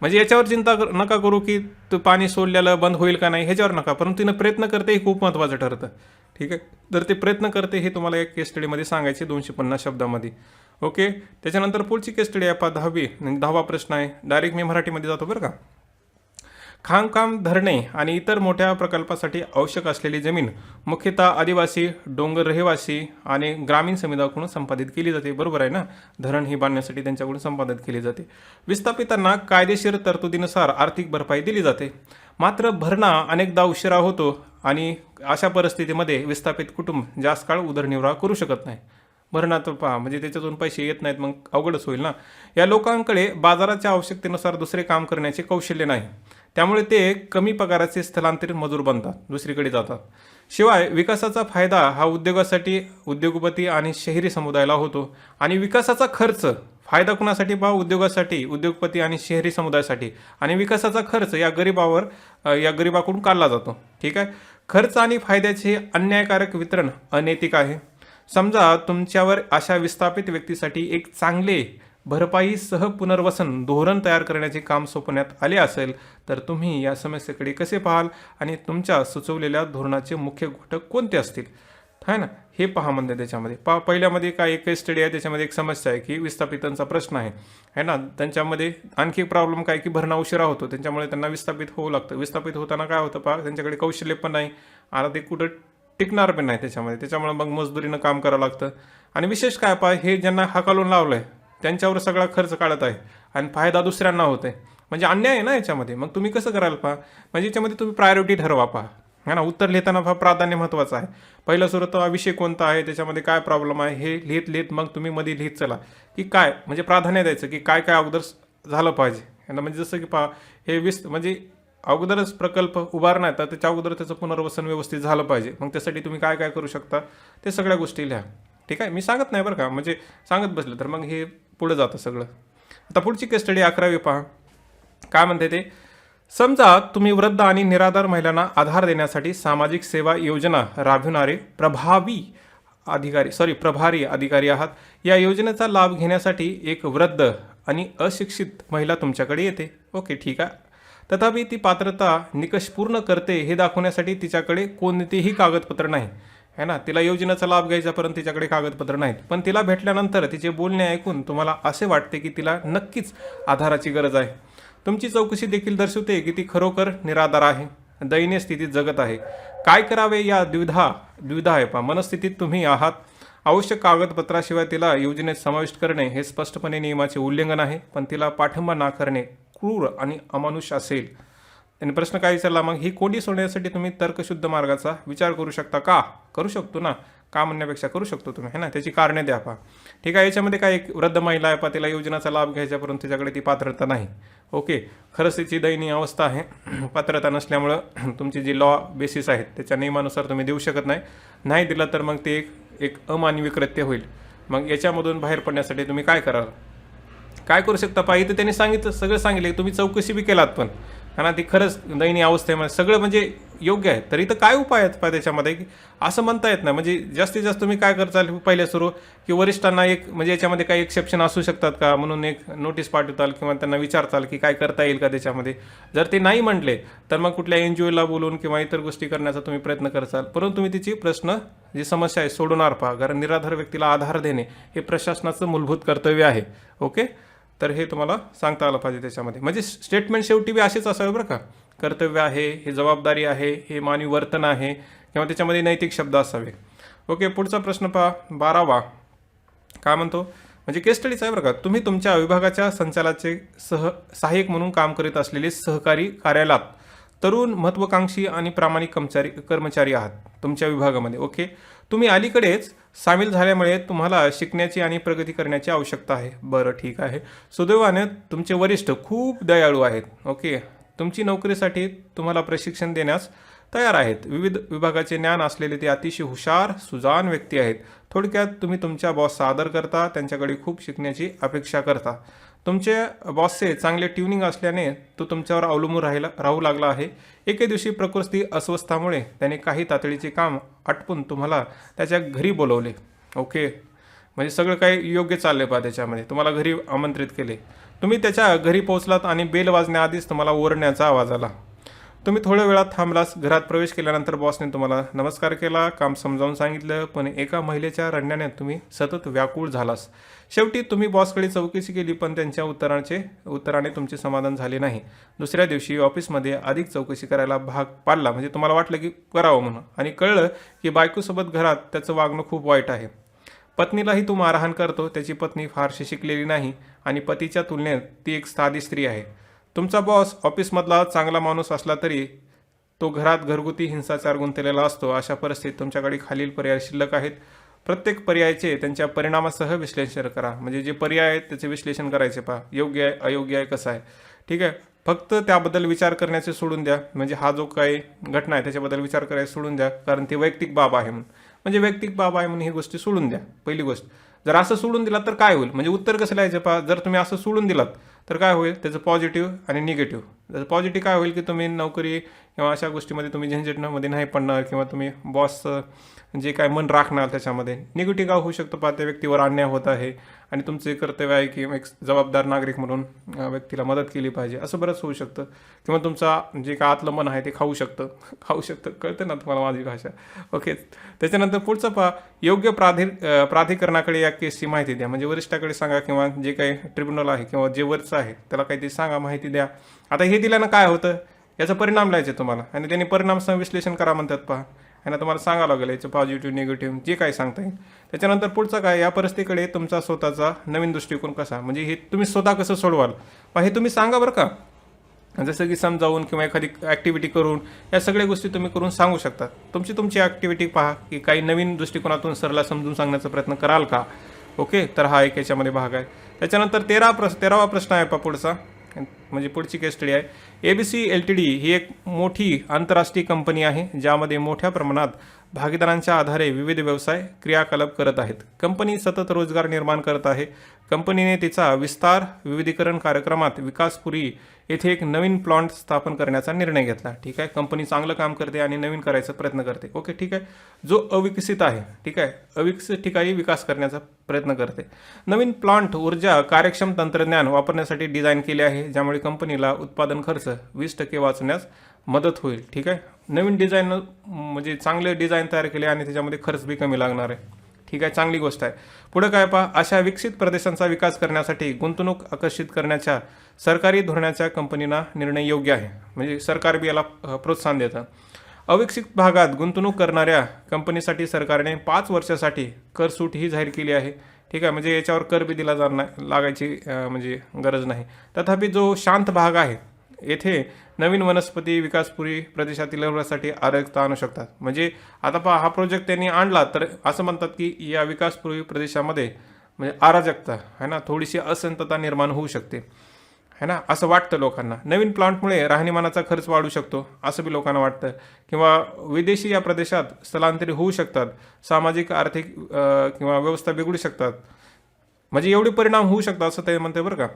म्हणजे याच्यावर चिंता नका करू की तू पाणी सोडलेलं बंद होईल का नाही, ह्याच्यावर नका, परंतु तिनं प्रयत्न करते हे खूप महत्त्वाचं ठरतं. ठीक आहे, तर ते प्रयत्न करते हे तुम्हाला एक केस स्टडीमध्ये सांगायचे 250 शब्दामध्ये. ओके, त्याच्यानंतर पुढची केस स्टडी आहे पहा, 10वा प्रश्न आहे, डायरेक्ट मी मराठीमध्ये जातो बरं का. खाणकाम, धरणे आणि इतर मोठ्या प्रकल्पासाठी आवश्यक असलेली जमीन मुख्यतः आदिवासी, डोंगर रहिवासी आणि ग्रामीण समुदायाकडून संपादित केली जाते. बरोबर आहे ना, धरण ही बांधण्यासाठी त्यांच्याकडून संपादित केली जाते. विस्थापितांना कायदेशीर तरतुदीनुसार आर्थिक भरपाई दिली जाते. मात्र भरणा अनेकदा उशिरा होतो आणि अशा परिस्थितीमध्ये विस्थापित कुटुंब जास्त काळ उदरनिर्वाह करू शकत नाही. भरणा तर पहा, म्हणजे त्याच्यातून पैसे येत नाहीत, मग अवघडच होईल ना. या लोकांकडे बाजाराच्या आवश्यकतेनुसार दुसरे काम करण्याचे कौशल्य नाही, त्यामुळे ते कमी पगाराचे स्थलांतरित मजूर बनतात, दुसरीकडे जातात. शिवाय विकासाचा फायदा हा उद्योगासाठी, उद्योगपती आणि शहरी समुदायाला होतो, आणि विकासाचा खर्च, फायदा कुणासाठी पहा, उद्योगासाठी, उद्योगपती आणि शहरी समुदायासाठी, आणि विकासाचा खर्च या गरिबाकडून काढला जातो. ठीक आहे, खर्च आणि फायद्याचे अन्यायकारक वितरण अनैतिक आहे. समजा तुमच्यावर अशा विस्थापित व्यक्तीसाठी एक चांगले भरपाई सह पुनर्वसन धोरण तयार करण्याचे काम सोपवण्यात आले असेल तर तुम्ही या समस्येकडे कसे पाहाल आणि तुमच्या सुचवलेल्या धोरणाचे मुख्य घटक कोणते असतील, है ना, हे पहा. म्हणजे त्याच्यामध्ये पहिल्यामध्ये काय एक स्टडी आहे, त्याच्यामध्ये एक समस्या आहे की विस्थापितांचा प्रश्न आहे ना. त्यांच्यामध्ये आणखी एक प्रॉब्लेम काय की भरणा उशिरा होतो, त्यांच्यामुळे त्यांना विस्थापित होऊ लागतं. विस्थापित होताना काय होतं पहा, त्यांच्याकडे कौशल्य पण नाही, आता ते कुठं टिकणार पण नाही त्याच्यामुळे मग मजदुरीनं काम करावं लागतं. आणि विशेष काय पहा, हे ज्यांना हाकालून लावलं आहे त्यांच्यावर सगळा खर्च काढत आहे आणि फायदा दुसऱ्यांना होत आहे, म्हणजे अन्याय आहे ना याच्यामध्ये. मग तुम्ही कसं कराल पहा, म्हणजे याच्यामध्ये तुम्ही प्रायोरिटी ठरवा पहा, है ना. उत्तर लिहिताना फार प्राधान्य महत्त्वाचं आहे. पहिलं सुरू तर विषय कोणता आहे, त्याच्यामध्ये काय प्रॉब्लेम आहे हे लिहित लिहित मग तुम्ही मध्ये लिहित चला की काय म्हणजे प्राधान्य द्यायचं की काय काय अगोदर झालं पाहिजे. म्हणजे जसं की पहा हे म्हणजे अगोदरच प्रकल्प उभारणार तर त्याच्या अगोदर त्याचं पुनर्वसन व्यवस्थित झालं पाहिजे. मग त्यासाठी तुम्ही काय काय करू शकता ते सगळ्या गोष्टी लिहा. ठीक आहे, मी सांगत नाही बरं का, म्हणजे सांगत बसलं तर मग हे पुढे जातं सगळं. आता पुढची केस स्टडी 11वी पहा काय म्हणते ते. समजा तुम्ही वृद्ध आणि निराधार महिलांना आधार देण्यासाठी सामाजिक सेवा योजना राबविणारे प्रभारी अधिकारी आहात. या योजनेचा लाभ घेण्यासाठी एक वृद्ध आणि अशिक्षित महिला तुमच्याकडे येते. ओके, ठीक आहे. तथापि ती पात्रता निकष पूर्ण करते हे दाखवण्यासाठी तिच्याकडे कोणतेही कागदपत्र नाही, है ना. तिला योजनेचा लाभ घ्यायचा परंतु तिच्याकडे कागदपत्र नाहीत. पण तिला भेटल्यानंतर तिचे बोलणे ऐकून तुम्हाला असे वाटते की तिला नक्कीच आधाराची गरज आहे. तुमची चौकशी देखील दर्शवते की ती खरोखर निराधार आहे, दयनीय स्थितीत जगत आहे. काय करावे या द्विधा आहे पहा मनस्थितीत तुम्ही आहात. आवश्यक कागदपत्राशिवाय तिला योजनेत समाविष्ट करणे हे स्पष्टपणे नियमाचे उल्लंघन आहे. पण तिला पाठिंबा नाकारणे क्रूर आणि अमानुष असेल. त्यांनी प्रश्न काय विचारला मग, ही कोंडी सोडण्यासाठी तुम्ही तर्कशुद्ध मार्गाचा विचार करू शकता का. करू शकतो ना, का म्हणण्यापेक्षा करू शकतो तुम्ही, है ना. त्याची कारणे द्या पहा. ठीक आहे, याच्यामध्ये काय एक वृद्ध महिला आहे पहा, तिला योजनेचा लाभ घ्यायचा परंतु तिच्याकडे ती पात्रता नाही. ओके, खरंच तिची दयनीय अवस्था आहे. पात्रता नसल्यामुळं तुमची जी लॉ बेसिस आहेत त्याच्या नियमानुसार तुम्ही देऊ शकत नाही दिलं तर मग ते एक अमानवी कृत्य होईल. मग याच्यामधून बाहेर पडण्यासाठी तुम्ही काय कराल, काय करू शकता पहा. इथं त्यांनी सांगितलं, सगळं सांगितलं, तुम्ही चौकशी बी केलात पण, आणि ती खरंच दयनीय अवस्थेमध्ये सगळं म्हणजे योग्य आहे. तर इथं काय उपाय आहेत पहा त्याच्यामध्ये की असं म्हणता येत नाही. म्हणजे जास्तीत जास्त तुम्ही काय करताल पहिल्या सुरू की वरिष्ठांना एक म्हणजे याच्यामध्ये काही एक्सेप्शन असू शकतात का म्हणून एक नोटीस पाठवताल किंवा त्यांना विचारताल की काय करता येईल का त्याच्यामध्ये. जर ते नाही म्हटले तर मग कुठल्या NGOला बोलून किंवा इतर गोष्टी करण्याचा तुम्ही प्रयत्न करताल. परंतु तुम्ही तिची प्रश्न जी समस्या आहे सोडवणार पहा. कारण निराधार व्यक्तीला आधार देणे हे प्रशासनाचं मूलभूत कर्तव्य आहे. ओके, तर हे तुम्हाला सांगता आलं पाहिजे त्याच्यामध्ये. म्हणजे स्टेटमेंट शेवटी बी असेच असावे बरं का. कर्तव्य आहे, हे जबाबदारी आहे, हे मानवी वर्तन आहे किंवा त्याच्यामध्ये नैतिक शब्द असावे. ओके, पुढचा प्रश्न पहा 12वा काय म्हणतो. म्हणजे केस स्टडीच आहे बरं का. तुम्ही तुमच्या विभागाच्या संचालकाचे सहाय्यक म्हणून काम करीत असलेले सहकारी कार्यालयात तरुण महत्त्वाकांक्षी आणि प्रामाणिक कर्मचारी आहात तुमच्या विभागामध्ये. ओके, तुम्ही अलीकडेच सामील झाल्यामुळे तुम्हाला शिकण्याची आणि प्रगती करण्याची आवश्यकता आहे. बरं, ठीक आहे. सुदैवाने तुमचे वरिष्ठ खूप दयाळू आहेत. ओके, तुमची नोकरीसाठी तुम्हाला प्रशिक्षण देण्यास तयार आहेत. विविध विभागाचे ज्ञान असलेले ते अतिशय हुशार सुजाण व्यक्ती आहेत. थोडक्यात तुम्ही तुमच्या बॉसचा आदर करता, त्यांच्याकडे खूप शिकण्याची अपेक्षा करता. तुमच्या बॉसचे चांगले ट्युनिंग असल्याने तो तुमच्यावर अवलंबून राहू लागला आहे. एके दिवशी प्रकृती अस्वस्थामुळे त्याने काही तातडीचे काम आटपून तुम्हाला त्याच्या घरी बोलवले. ओके, म्हणजे सगळं काही योग्य चालले पहा त्याच्यामध्ये. तुम्हाला घरी आमंत्रित केले. तुम्ही त्याच्या घरी पोहोचलात आणि बेल वाजण्याआधीच तुम्हाला ओरडण्याचा आवाज आला. तुम्ही थोड्या वेळात थांबलास. घरात प्रवेश केल्यानंतर बॉसने तुम्हाला नमस्कार केला, काम समजावून सांगितलं, पण एका महिलेच्या रडण्याने तुम्ही सतत व्याकुळ झालास. शेवटी तुम्ही बॉसकडे चौकशी केली पण त्यांच्या उत्तराने तुमचे समाधान झाले नाही. दुसऱ्या दिवशी ऑफिसमध्ये अधिक चौकशी करायला भाग पाडला. म्हणजे तुम्हाला वाटलं की करावं म्हणून, आणि कळलं की बायकोसोबत घरात त्याचं वागणं खूप वाईट आहे. पत्नीलाही तो मारहाण करतो. त्याची पत्नी फारशी शिकलेली नाही आणि पतीच्या तुलनेत ती एक साधी स्त्री आहे. तुमचा बॉस ऑफिसमधला चांगला माणूस असला तरी तो घरात घरगुती हिंसाचार गुंतलेला असतो. अशा परिस्थितीत तुमच्याकडे खालील पर्याय शिल्लक आहेत. प्रत्येक पर्यायाचे त्यांच्या परिणामासह विश्लेषण करा. म्हणजे जे पर्याय आहेत त्याचे विश्लेषण करायचे पहा. योग्य आहे, अयोग्य आहे, कसं आहे. ठीक आहे, फक्त त्याबद्दल विचार करण्याचे सोडून द्या. म्हणजे हा जो काही घटना आहे त्याच्याबद्दल विचार करायला सोडून द्या, कारण ती वैयक्तिक बाब आहे म्हणून. म्हणजे वैयक्तिक बाब आहे म्हणून ही गोष्टी सोडून द्या. पहिली गोष्ट, जर असं सोडून दिलात तर काय होईल, म्हणजे उत्तर कसं लिहायचं पहा. जर तुम्ही असं सोडून दिलात तर काय होईल, त्याचं पॉझिटिव्ह आणि निगेटिव्ह. जर पॉझिटिव्ह काय होईल की तुम्ही नोकरी किंवा अशा गोष्टीमध्ये तुम्ही झंझटमध्ये नाही पडणार किंवा तुम्ही बॉसचं जे काय मन राखणार त्याच्यामध्ये. निगेटिव्ह काय होऊ शकतो पहा, त्या व्यक्तीवर अन्याय होत आहे आणि तुमचे कर्तव्य आहे की एक जबाबदार नागरिक म्हणून व्यक्तीला मदत केली पाहिजे, असं बरंच होऊ शकतं. किंवा तुमचा जे काय आतलं मन आहे ते खाऊ शकतं. कळतं ना तुम्हाला माझी भाषा. ओके, त्याच्यानंतर पुढचं पहा, योग्य प्राधिकरणाकडे या केसची माहिती द्या. म्हणजे वरिष्ठाकडे सांगा किंवा जे काही ट्रिब्युनल आहे किंवा जे वरचं आहे त्याला काहीतरी सांगा, माहिती द्या. आता हे दिल्यानं काय होतं, याचा परिणाम लिहायचे तुम्हाला आणि त्यांनी परिणाम विश्लेषण करा म्हणतात पहा. यांना तुम्हाला सांगावं लागेल याचं पॉझिटिव्ह निगेटिव्ह जे काय सांगता येईल. त्याच्यानंतर पुढचं काय, या परिस्थितीकडे तुमचा स्वतःचा नवीन दृष्टिकोन कसा, म्हणजे हे तुम्ही स्वतः कसं सोडवाल हे तुम्ही सांगा बरं का. जसं की समजावून किंवा एखादी ॲक्टिव्हिटी करून या सगळ्या गोष्टी तुम्ही करून सांगू शकता. तुमची ॲक्टिव्हिटी पहा की काही नवीन दृष्टिकोनातून सरला समजून सांगण्याचा प्रयत्न कराल का. ओके, तर हा एक याच्यामध्ये भाग आहे. त्याच्यानंतर 13वा प्रश्न आहे पहा पुढचा, म्हणजे पुढची केस स्टडी आहे. ABC LTD ही एक मोठी आंतरराष्ट्रीय कंपनी आहे ज्यामध्ये मोठ्या प्रमाणात भागीदारांच्या आधारे विविध व्यवसाय क्रियाकलाप करत आहेत. कंपनी सतत रोजगार निर्माण करत आहे. कंपनीने तिचा विस्तार विविधीकरण कार्यक्रमात विकासपुरी येथे एक नवीन प्लांट स्थापन करण्याचा निर्णय घेतला. ठीक आहे, कंपनी चांगलं काम करते आणि नवीन करायचा प्रयत्न करते. ओके, ठीक आहे. जो अविकसित आहे, ठीक आहे, अविकसित ठिकाणी विकास करण्याचा प्रयत्न करते. नवीन प्लांट ऊर्जा कार्यक्षम तंत्रज्ञान वापरण्यासाठी डिझाईन केले आहे ज्यामुळे कंपनीला उत्पादन खर्च 20% वाचण्यास मदत होईल. ठीक आहे, नवीन डिझाईन म्हणजे चांगले डिझाईन तयार केले आणि त्याच्यामध्ये खर्च बी कमी लागणार आहे. ठीक आहे, चांगली गोष्ट आहे. पुढे काय पहा, अशा विकसित प्रदेशांचा विकास करण्यासाठी गुंतवणूक आकर्षित करण्याच्या सरकारी धोरणाच्या कंपनीना निर्णय योग्य आहे. म्हणजे सरकार बी याला प्रोत्साहन देतं. अविकसित भागात गुंतवणूक करणाऱ्या कंपनीसाठी सरकारने 5 वर्षासाठी कर सूट ही जाहीर केली आहे. ठीक आहे, म्हणजे याच्यावर कर बी दिला जाणार लागायची म्हणजे गरज नाही. तथापि जो शांत भाग आहे येथे नवीन वनस्पती विकासपुरी प्रदेशातील रहिवाशांसाठी अराजकता आणू शकतात. म्हणजे आता पहा, हा प्रोजेक्ट त्यांनी आणला तर असं म्हणतात की या विकासपूर्वी प्रदेशामध्ये म्हणजे अराजकता आहे ना, थोडीशी अशांतता निर्माण होऊ शकते है ना, असं वाटतं लोकांना. नवीन प्लांटमुळे राहणीमानाचा खर्च वाढू शकतो असं बी लोकांना वाटतं. किंवा विदेशी या प्रदेशात स्थलांतरित होऊ शकतात. सामाजिक आर्थिक किंवा व्यवस्था बिघडू शकतात. म्हणजे एवढे परिणाम होऊ शकतात असं ते म्हणते बरं का.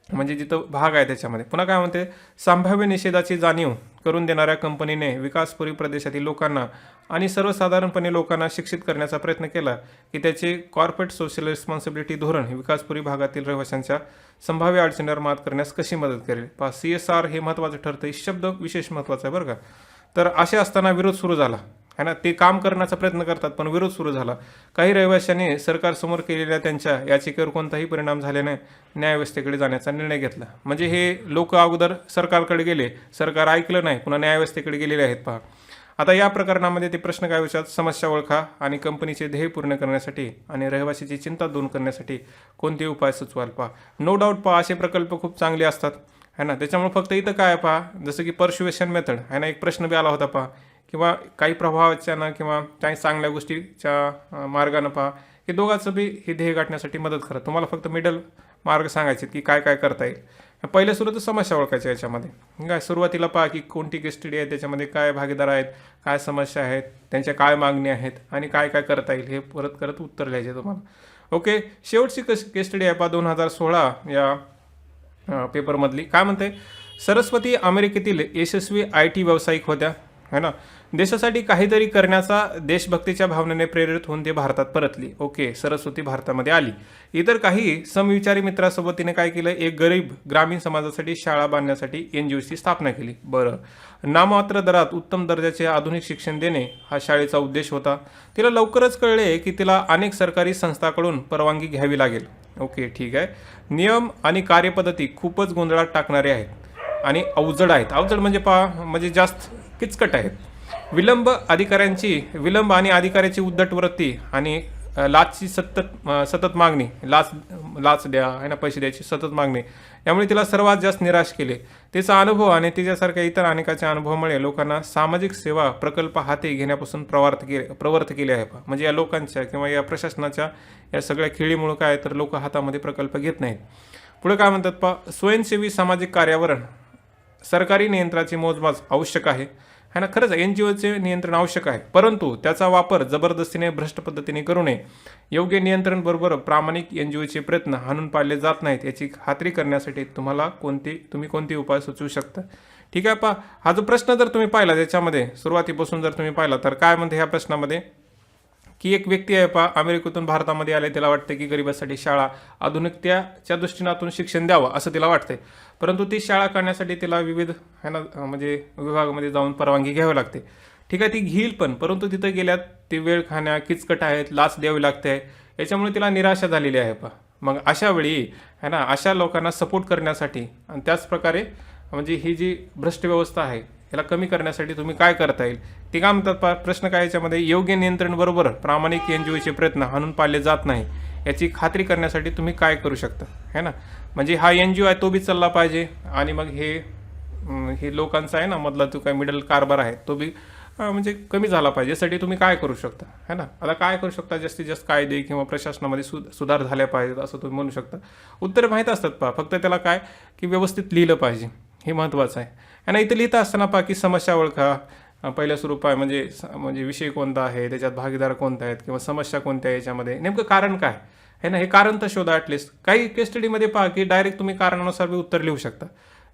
म्हणजे जिथं भाग आहे त्याच्यामध्ये. पुन्हा काय म्हणते, संभाव्य निषेधाची जाणीव करून देणाऱ्या कंपनीने विकासपुरी प्रदेशातील लोकांना आणि सर्वसाधारणपणे लोकांना शिक्षित करण्याचा प्रयत्न केला की त्याचे कॉर्पोरेट सोशल रिस्पॉन्सिबिलिटी धोरण विकासपुरी भागातील रहिवाशांच्या संभाव्य अडचणीवर मात करण्यास कशी मदत करेल. पहा, CSR हे महत्त्वाचं ठरतं. शब्द विशेष महत्त्वाचा आहे बरं का. तर असे असताना विरोध सुरू झाला है ना. ते काम करण्याचा प्रयत्न करतात पण विरोध सुरू झाला. काही रहिवाशांनी सरकारसमोर केलेल्या त्यांच्या याचिकेवर कोणताही परिणाम झाल्याने न्यायव्यवस्थेकडे जाण्याचा निर्णय घेतला. म्हणजे हे लोक अगोदर सरकारकडे गेले, सरकार ऐकलं नाही, पुन्हा न्यायव्यवस्थेकडे गेलेले आहेत. पहा, आता या प्रकरणामध्ये ते प्रश्न काय विचारतात, समस्या ओळखा आणि कंपनीचे ध्येय पूर्ण करण्यासाठी आणि रहिवाशाची चिंता दूर करण्यासाठी कोणते उपाय सुचवाल. पहा, नो डाऊट पहा, असे प्रकल्प खूप चांगले असतात है ना. त्याच्यामुळे फक्त इथं काय पहा, जसं की पर्स्युएशन मेथड आहे ना, एक प्रश्न बी आला होता पहा, किंवा काही प्रभावाच्या किंवा काही चांगल्या गोष्टीच्या मार्गानं पहा, हे दोघांचं बी हे ध्येय गाठण्यासाठी मदत करत. तुम्हाला फक्त मिडल मार्ग सांगायचे की काय काय करता येईल. पहिल्या सुरुवात समस्या ओळखायच्या याच्यामध्ये. काय सुरुवातीला पहा की कोणती केस स्टडी आहे, त्याच्यामध्ये काय भागीदार आहेत, काय समस्या आहेत, त्यांच्या काय मागणी आहेत आणि काय काय करता येईल हे परत करत उत्तर लिहायचे तुम्हाला. ओके, शेवटची केस स्टडी आहे पहा 2016 या पेपरमधली. काय म्हणते, सरस्वती अमेरिकेतील यशस्वी IT व्यावसायिक होत्या है ना. देशासाठी काहीतरी करण्याचा देशभक्तीच्या भावनेने प्रेरित होऊन ते भारतात परतली. ओके, सरस्वती भारतामध्ये आली. इतर काही समविचारी मित्रासोबत तिने काय केलं, एक गरीब ग्रामीण समाजासाठी शाळा बांधण्यासाठी NGOची स्थापना केली. बरं, नाममात्र दरात उत्तम दर्जाचे आधुनिक शिक्षण देणे हा शाळेचा उद्देश होता. तिला लवकरच कळले की तिला अनेक सरकारी संस्थांकडून परवानगी घ्यावी लागेल. ओके, ठीक आहे. नियम आणि कार्यपद्धती खूपच गोंधळात टाकणारे आहेत आणि अवजड आहेत. अवजड म्हणजे पहा, म्हणजे जास्त किचकट आहेत. विलंब आणि अधिकाऱ्याची उद्धट वृत्ती आणि लाचची सतत मागणी, लाच द्या आहे ना, पैसे द्यायची सतत मागणी, यामुळे तिला सर्वात जास्त निराश केले. तिचा अनुभव आणि तिच्यासारख्या इतर अनेकाच्या अनुभवामुळे लोकांना सामाजिक सेवा प्रकल्प हाती घेण्यापासून प्रवृत्त केले आहे. म्हणजे या लोकांच्या किंवा या प्रशासनाच्या या सगळ्या खेळीमुळे काय तर लोक हातामध्ये प्रकल्प घेत नाहीत. पुढे काय म्हणतात पहा, स्वयंसेवी सामाजिक कार्यावर सरकारी नियंत्रणाची मोजमाप आवश्यक आहे है ना. खरंच NGOचे नियंत्रण आवश्यक आहे, परंतु त्याचा वापर जबरदस्तीने भ्रष्ट पद्धतीने करू नये. योग्य नियंत्रण बरोबर प्रामाणिक NGOचे प्रयत्न हाणून पाडले जात नाहीत याची खात्री करण्यासाठी तुम्ही कोणते उपाय सुचवू शकता. ठीक आहे पहा, हा जो प्रश्न जर तुम्ही पाहिला त्याच्यामध्ये सुरुवातीपासून जर तुम्ही पाहिला तर काय म्हणते ह्या प्रश्नामध्ये की एक व्यक्ती आहे पहा, अमेरिकेतून भारतामध्ये आले, तिला वाटते की गरिबासाठी शाळा आधुनिकतेच्या दृष्टीनातून शिक्षण द्यावं असं तिला वाटते. परंतु ती शाळा करण्यासाठी तिला विविध है ना म्हणजे विभागामध्ये जाऊन परवानगी घ्यावी लागते. ठीक आहे, ती घेईल पण, परंतु तिथं गेल्यात ते वेळ खाण्या किचकट आहेत, लाच द्यावी लागते, याच्यामुळे तिला निराशा झालेली आहे पहा. मग अशा वेळी है ना अशा लोकांना सपोर्ट करण्यासाठी आणि त्याच प्रकारे म्हणजे ही जी भ्रष्ट व्यवस्था आहे याला कमी करण्यासाठी तुम्ही काय करता येईल ते काय म्हणतात. प्रश्न काय याच्यामध्ये, योग्य नियंत्रण बरोबर प्रामाणिक NGOचे प्रयत्न हाणून पाडले जात नाही याची खात्री करण्यासाठी तुम्ही काय करू शकता है ना. म्हणजे हा NGO आहे तो बी चालला पाहिजे आणि मग हे हे लोकांचा आहे ना मधला जो काय मिडल कारभार आहे तो बी म्हणजे कमी झाला पाहिजे. यासाठी तुम्ही काय करू शकता है ना. आता काय करू शकता, जास्तीत जास्त कायदे किंवा प्रशासनामध्ये सुधार झाल्या पाहिजेत असं तुम्ही म्हणू शकता. उत्तरं माहीत असतात पहा, फक्त त्याला काय की व्यवस्थित लिहिलं पाहिजे, हे महत्त्वाचं आहे. आणि इथं लिहिता असताना पहा की समस्या ओळखा, पहिलं स्वरूप आहे म्हणजे म्हणजे विषय कोणता आहे, त्याच्यात भागीदार कोणता आहेत किंवा समस्या कोणत्या आहे, याच्यामध्ये नेमकं कारण काय आहे ना, हे कारण तर शोधा ॲटलिस्ट. काही केस स्टडीमध्ये पहा की डायरेक्ट तुम्ही कारणानुसार बी उत्तर लिहू शकता,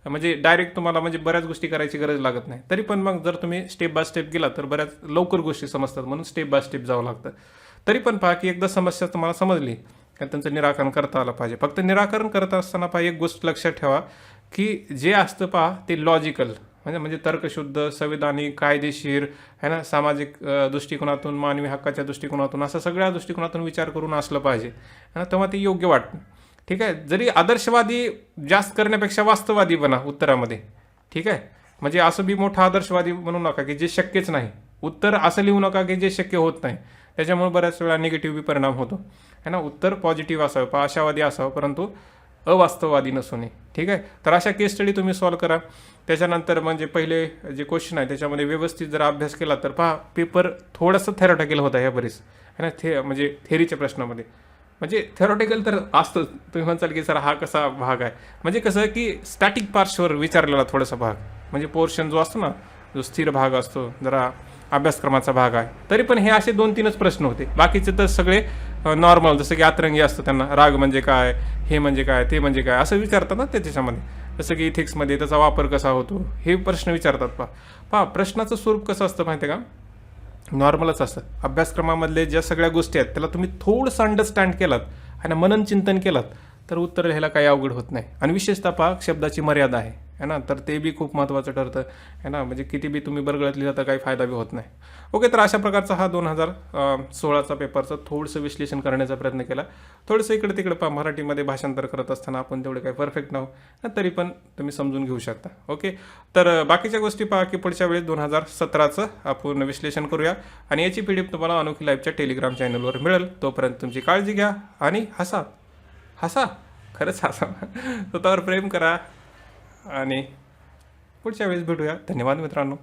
म्हणजे डायरेक्ट तुम्हाला म्हणजे बऱ्याच गोष्टी करायची गरज लागत नाही. तरी पण मग जर तुम्ही स्टेप बाय स्टेप गेला तर बऱ्याच लवकर गोष्टी समजतात, म्हणून स्टेप बाय स्टेप जावं लागतं. तरी पण पहा की एकदा समस्या तुम्हाला समजली की त्यांचं निराकरण करता आलं पाहिजे. फक्त निराकरण करत असताना पहा एक गोष्ट लक्षात ठेवा की जे असतं पहा ते लॉजिकल म्हणजे तर्कशुद्ध, संविधानिक, कायदेशीर आहे ना, सामाजिक दृष्टिकोनातून, मानवी हक्काच्या दृष्टिकोनातून, असं सगळ्या दृष्टिकोनातून विचार करून असलं पाहिजे आणि तेव्हा ते योग्य वाटतं. ठीक आहे. जरी आदर्शवादी जास्त करण्यापेक्षा वास्तववादी बना उत्तरामध्ये. ठीक आहे. म्हणजे असं बी मोठा आदर्शवादी म्हणू नका की जे शक्यच नाही. उत्तर असं लिहू नका की जे शक्य होत नाही, त्याच्यामुळे बऱ्याच वेळा निगेटिव्ह बी परिणाम होतो है ना. उत्तर पॉझिटिव्ह असावं, आशावादी असावं, परंतु अवास्तववादी नसू नये. ठीक आहे. तर अशा केस स्टडी तुम्ही सॉल्व करा. त्याच्यानंतर म्हणजे पहिले जे क्वेश्चन आहे त्याच्यामध्ये व्यवस्थित जर अभ्यास केला तर पहा पेपर थोडंसं थेरॉटिकल होता ह्या बरीच है ना. म्हणजे थेरीच्या प्रश्नामध्ये म्हणजे थेरॉटिकल तर असतंच. तुम्ही म्हणताल की सर हा कसा भाग आहे, म्हणजे कसं की स्टॅटिक पार्श्वर विचारलेला थोडासा भाग, म्हणजे पोर्शन जो असतो ना, जो स्थिर भाग असतो, जरा अभ्यासक्रमाचा भाग आहे. तरी पण हे असे 2-3च प्रश्न होते. बाकीचे तर सगळे नॉर्मल, जसं की अतरंगी असतं, त्यांना राग म्हणजे काय, हे म्हणजे काय, ते म्हणजे काय असं विचारतात ना त्याच्यामध्ये. जसं की इथिक्समध्ये त्याचा वापर कसा होतो हे प्रश्न विचारतात. पहा प्रश्नाचं स्वरूप कसं असतं माहिती आहे का, नॉर्मलच असतं. अभ्यासक्रमामधले ज्या सगळ्या गोष्टी आहेत त्याला तुम्ही थोडंसं अंडरस्टँड केलात आणि मनन चिंतन केलात तर उत्तर लिहायला काही अवघड होत नाही. आणि विशेषतः पहा शब्दाची मर्यादा आहे ना, तर ते बी खूप महत्त्वाचं ठरतं आहे ना. म्हणजे किती बी तुम्ही बरगळत लिहिला तर काही फायदा बी होत नाही. ओके. तर अशा प्रकारचा हा 2016चा पेपरचं थोडंसं विश्लेषण करण्याचा प्रयत्न केला. थोडंसं इकडे तिकडे पहा, मराठीमध्ये भाषांतर करत असताना आपण तेवढे काही परफेक्ट नाहो, तरी पण तुम्ही समजून घेऊ शकता. ओके. तर बाकीच्या गोष्टी पहा की पुढच्या वेळेस 2017चं आपण विश्लेषण करूया. आणि याची PDF तुम्हाला अनोखी लाईव्हच्या टेलिग्राम चॅनलवर मिळेल. तोपर्यंत तुमची काळजी घ्या आणि हसा, खरंच हसा, स्वतःवर प्रेम करा आणि पुढच्या वेळेस भेटूया. धन्यवाद मित्रांनो.